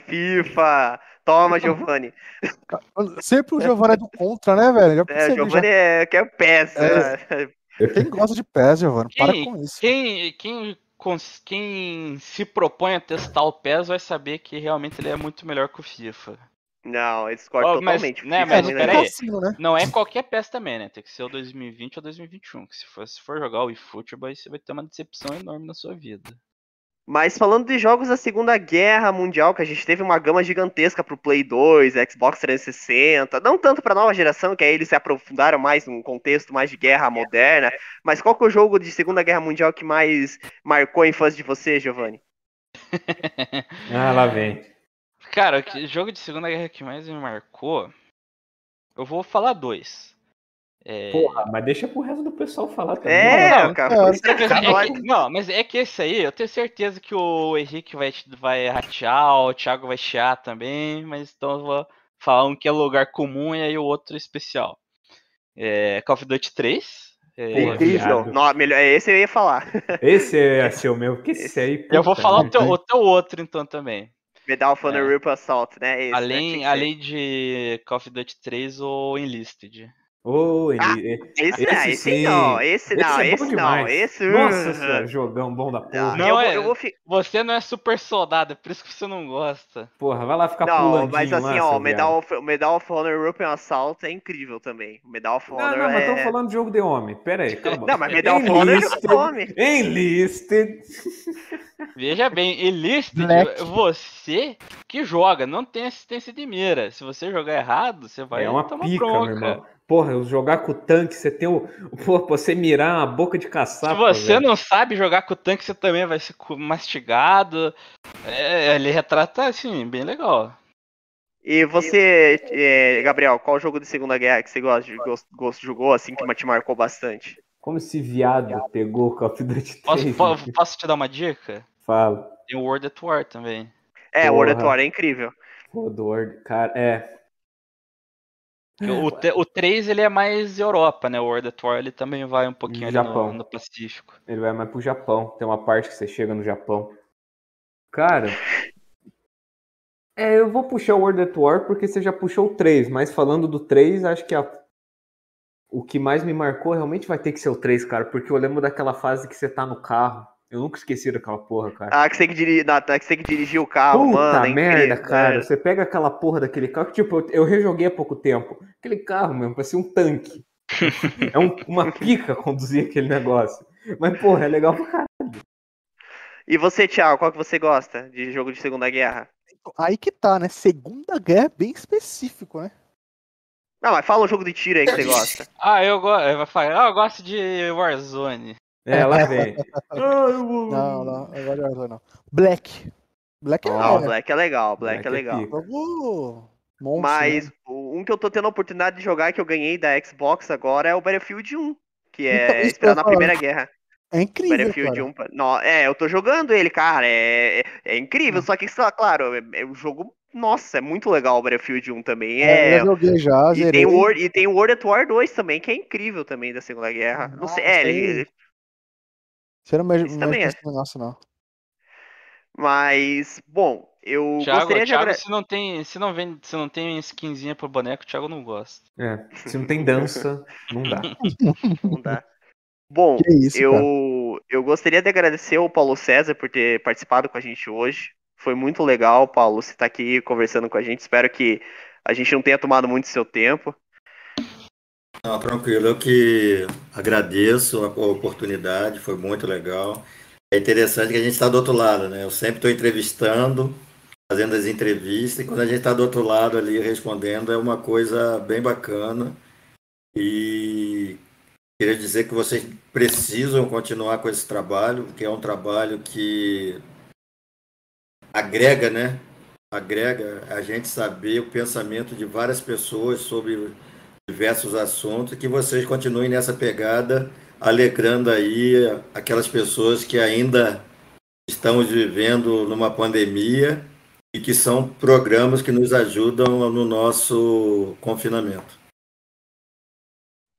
FIFA. Toma, Giovanni. Sempre o Giovanni é do contra, né, velho? Já O percebi, Giovanni quer PES. Quem gosta de PES, Giovanni? Para com isso. Quem se propõe a testar o PES vai saber que realmente ele é muito melhor que o FIFA. Não, eu discordo totalmente. Mas peraí, não é qualquer PES também, né? Tem que ser o 2020 ou 2021. Que se for jogar o eFootball, aí você vai ter uma decepção enorme na sua vida. Mas falando de jogos da Segunda Guerra Mundial, que a gente teve uma gama gigantesca pro Play 2, Xbox 360, não tanto pra nova geração, que aí eles se aprofundaram mais num contexto mais de guerra moderna, mas qual que é o jogo de Segunda Guerra Mundial que mais marcou a infância de você, Giovanni? Lá vem. Cara, o jogo de Segunda Guerra que mais me marcou, eu vou falar 2. Porra, mas deixa pro resto do pessoal falar também. Mas é que esse aí, eu tenho certeza que o Henrique vai ratear, o Thiago vai chiar também, mas então eu vou falar um que é lugar comum e aí o outro especial. Call of Duty 3. Incrível. Não, melhor, esse eu ia falar. Esse é seu meu, porque esse aí... Eu vou falar o teu outro então também. Medal of Honor Ripple Assault, né? Esse, além de Call of Duty 3 ou Enlisted. Esse não. Nossa senhora, jogão bom da porra. Você não é super soldado, é por isso que você não gosta. Porra, vai lá ficar pulandinho mas assim, lá, Medal of Honor Ripple Assault é incrível também. Medal of Honor mas estamos falando de jogo de homem. Pera aí, calma. Não, mas Medal of Honor é jogo de homem. Enlisted. Veja bem, Enlisted, você que joga, não tem assistência de mira. Se você jogar errado, você vai tomar pica, bronca. Meu irmão. Porra, eu jogar com o tanque, você tem você mirar uma boca de caçapa. Se você não sabe jogar com o tanque, você também vai ser mastigado. Ele retrata, assim, bem legal. E você, Gabriel, qual jogo de Segunda Guerra que você jogou, assim, que te marcou bastante? Como esse viado pegou o Call of Duty 3? Posso te dar uma dica? Fala. Tem o World at War também. World at War é incrível. Cara, O 3 ele é mais Europa, né? O World at War ele também vai um pouquinho ali no Pacífico. Ele vai mais pro Japão. Tem uma parte que você chega no Japão. Cara, eu vou puxar o World at War porque você já puxou o 3, mas falando do 3, acho que o que mais me marcou realmente vai ter que ser o 3, cara, porque eu lembro daquela fase que você tá no carro. Eu nunca esqueci daquela porra, cara. Que você tem que dirigir o carro, Puta mano. Puta merda, cara. Você pega aquela porra daquele carro que, tipo, eu rejoguei há pouco tempo. Aquele carro, mesmo, parecia um tanque. Uma pica conduzir aquele negócio. Mas, porra, é legal pra caralho. E você, Thiago, qual que você gosta de jogo de Segunda Guerra? aí que tá, né? Segunda Guerra é bem específico, né? Não, mas fala um jogo de tiro aí que você gosta. Eu gosto de Warzone. Lá vem. Não, agora não. Black. Black Não, é Black é legal, Black é Black é legal. pica. jogo monstro, Mas né? um que eu tô tendo a oportunidade de jogar, que eu ganhei da Xbox agora, é o Battlefield 1, que Então, é isso que eu ia inspirado na falar. Primeira Guerra. É incrível, Battlefield cara. 1. Eu tô jogando ele, cara. É incrível, só que, claro, é um jogo. Nossa, é muito legal o Battlefield 1 também. Eu já joguei já, E zerei. tem o World at War 2 também, que é incrível também da Segunda Guerra. Não sei, Não, sei. Você não esse mexe também é. nesse negócio, não. Mas, bom, eu gostaria de Thiago, agradecer. se não tem skinzinha pro boneco, o Thiago não gosta. Se não tem dança, não dá. Não dá. Bom, Que isso, cara. eu gostaria de agradecer ao Paulo César por ter participado com a gente hoje. Foi muito legal, Paulo, você estar aqui conversando com a gente. Espero que a gente não tenha tomado muito seu tempo. Não, tranquilo, eu que agradeço a oportunidade, foi muito legal. É interessante que a gente está do outro lado, né? Eu sempre estou entrevistando, fazendo as entrevistas, e quando a gente está do outro lado ali respondendo, é uma coisa bem bacana. E queria dizer que vocês precisam continuar com esse trabalho, que é um trabalho que agrega, né? Agrega a gente saber o pensamento de várias pessoas sobre diversos assuntos, que vocês continuem nessa pegada, alegrando aí aquelas pessoas que ainda estamos vivendo numa pandemia e que são programas que nos ajudam no nosso confinamento.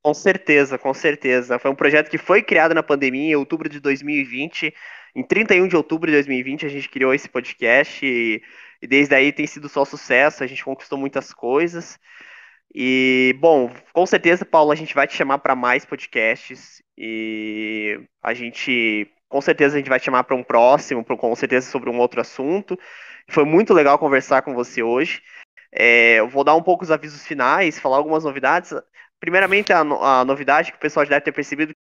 Com certeza, com certeza. Foi um projeto que foi criado na pandemia em outubro de 2020. Em 31 de outubro de 2020 a gente criou esse podcast e desde aí tem sido só sucesso. A gente conquistou muitas coisas. E, bom, com certeza, Paulo, a gente vai te chamar para mais podcasts com certeza, a gente vai te chamar para um próximo, com certeza sobre um outro assunto. Foi muito legal conversar com você hoje. Eu vou dar um pouco os avisos finais, falar algumas novidades. Primeiramente, a novidade que o pessoal já deve ter percebido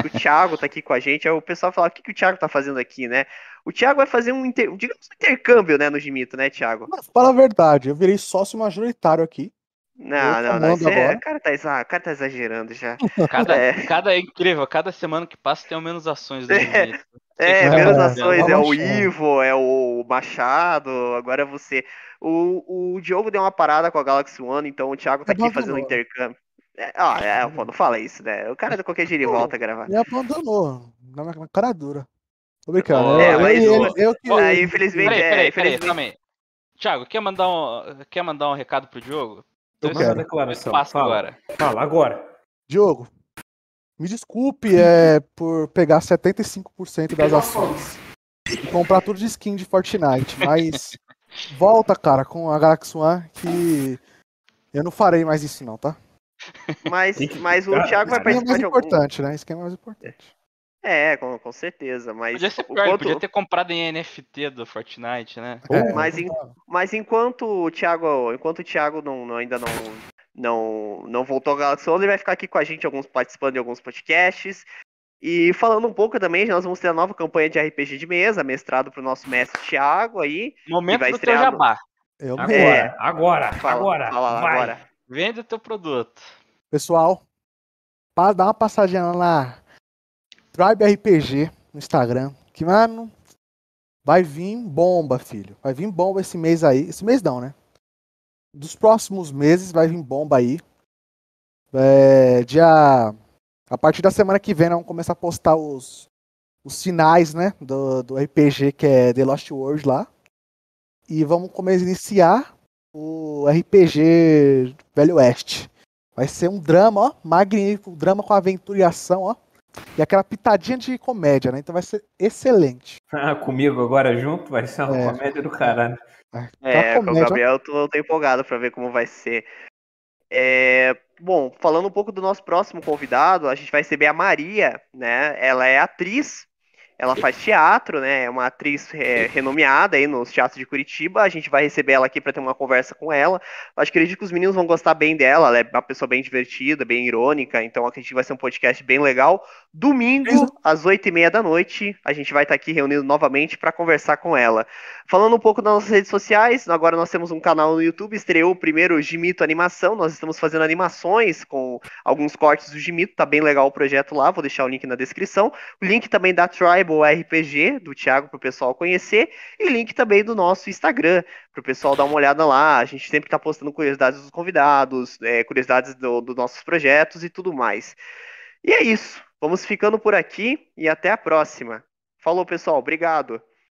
que o Thiago tá aqui com a gente, é o pessoal falar o que o Thiago tá fazendo aqui, né? O Thiago vai fazer digamos, um intercâmbio, né, no Gimito, né, Thiago? Mas, fala a verdade, eu virei sócio majoritário aqui. Eu Não, comando agora. o cara tá exagerando já. É incrível, cada semana que passa tem menos ações do Jimmy. Menos É, ações, tá é o baixando. Ivo, é o Machado, agora é você. O Diogo deu uma parada com a Galaxy One, então o Thiago tá aqui fazendo Abandonou. intercâmbio. Pô, não fala isso, né? O cara de qualquer jeito ele volta a gravar. Me abandonou. Na cara dura. Tô brincando. Mas Eu que. infelizmente, Peraí, infelizmente. calma aí. Thiago, quer mandar um recado pro Diogo? Eu Manda a quero. declaração. Espaço Fala. agora. Fala agora. Diogo, me desculpe por pegar 75% das ações e comprar tudo de skin de Fortnite, mas volta, cara, com a Galaxy One que eu não farei mais isso não, tá? Mas o Cara, Thiago vai Skin é participar mais de algum. importante, né? Skin é mais importante. Com certeza, mas Podia ser pior, ele podia ter comprado em NFT do Fortnite, né? mas enquanto o Thiago ainda não voltou à Galaxy One, ele vai ficar aqui com a gente participando de alguns podcasts. E falando um pouco também, nós vamos ter a nova campanha de RPG de mesa, mestrado pro nosso mestre Thiago aí, que Momento vai do teu estrear jabá. Agora. Fala Vai. agora. Vende o teu produto. Pessoal, dá uma passadinha lá na Tribe RPG no Instagram, que, mano, vai vir bomba, filho. Vai vir bomba esse mês aí. Esse mês não, né? Dos próximos meses vai vir bomba aí. A partir da semana que vem, nós vamos começar a postar os sinais, né? Do RPG que é The Lost World lá. E vamos começar a iniciar o RPG Velho Oeste. Vai ser um drama, ó, magnífico. Drama com aventura e ação, ó. E aquela pitadinha de comédia, né? Então vai ser excelente. Comigo agora junto vai ser uma comédia do caralho. Com o Gabriel eu tô empolgado pra ver como vai ser. Bom, falando um pouco do nosso próximo convidado, a gente vai receber a Maria, né? Ela é atriz, Ela faz teatro, né? É uma atriz renomeada aí nos teatros de Curitiba. A gente vai receber ela aqui para ter uma conversa com ela. Acho que acredito que os meninos vão gostar bem dela. Ela é uma pessoa bem divertida, bem irônica. Então acredito que vai ser um podcast bem legal. Domingo, às 8h30 da noite, a gente vai estar aqui reunido novamente para conversar com ela. Falando um pouco das nossas redes sociais, agora nós temos um canal no YouTube. Estreou o primeiro Gimito Animação. Nós estamos fazendo animações com alguns cortes do Gimito. Tá bem legal o projeto lá. Vou deixar o link na descrição. O link também da Tribal RPG, do Thiago, para o pessoal conhecer. E link também do nosso Instagram, para o pessoal dar uma olhada lá. A gente sempre está postando curiosidades dos convidados, curiosidades dos nossos projetos e tudo mais. E é isso. Vamos ficando por aqui e até a próxima. Falou, pessoal. Obrigado.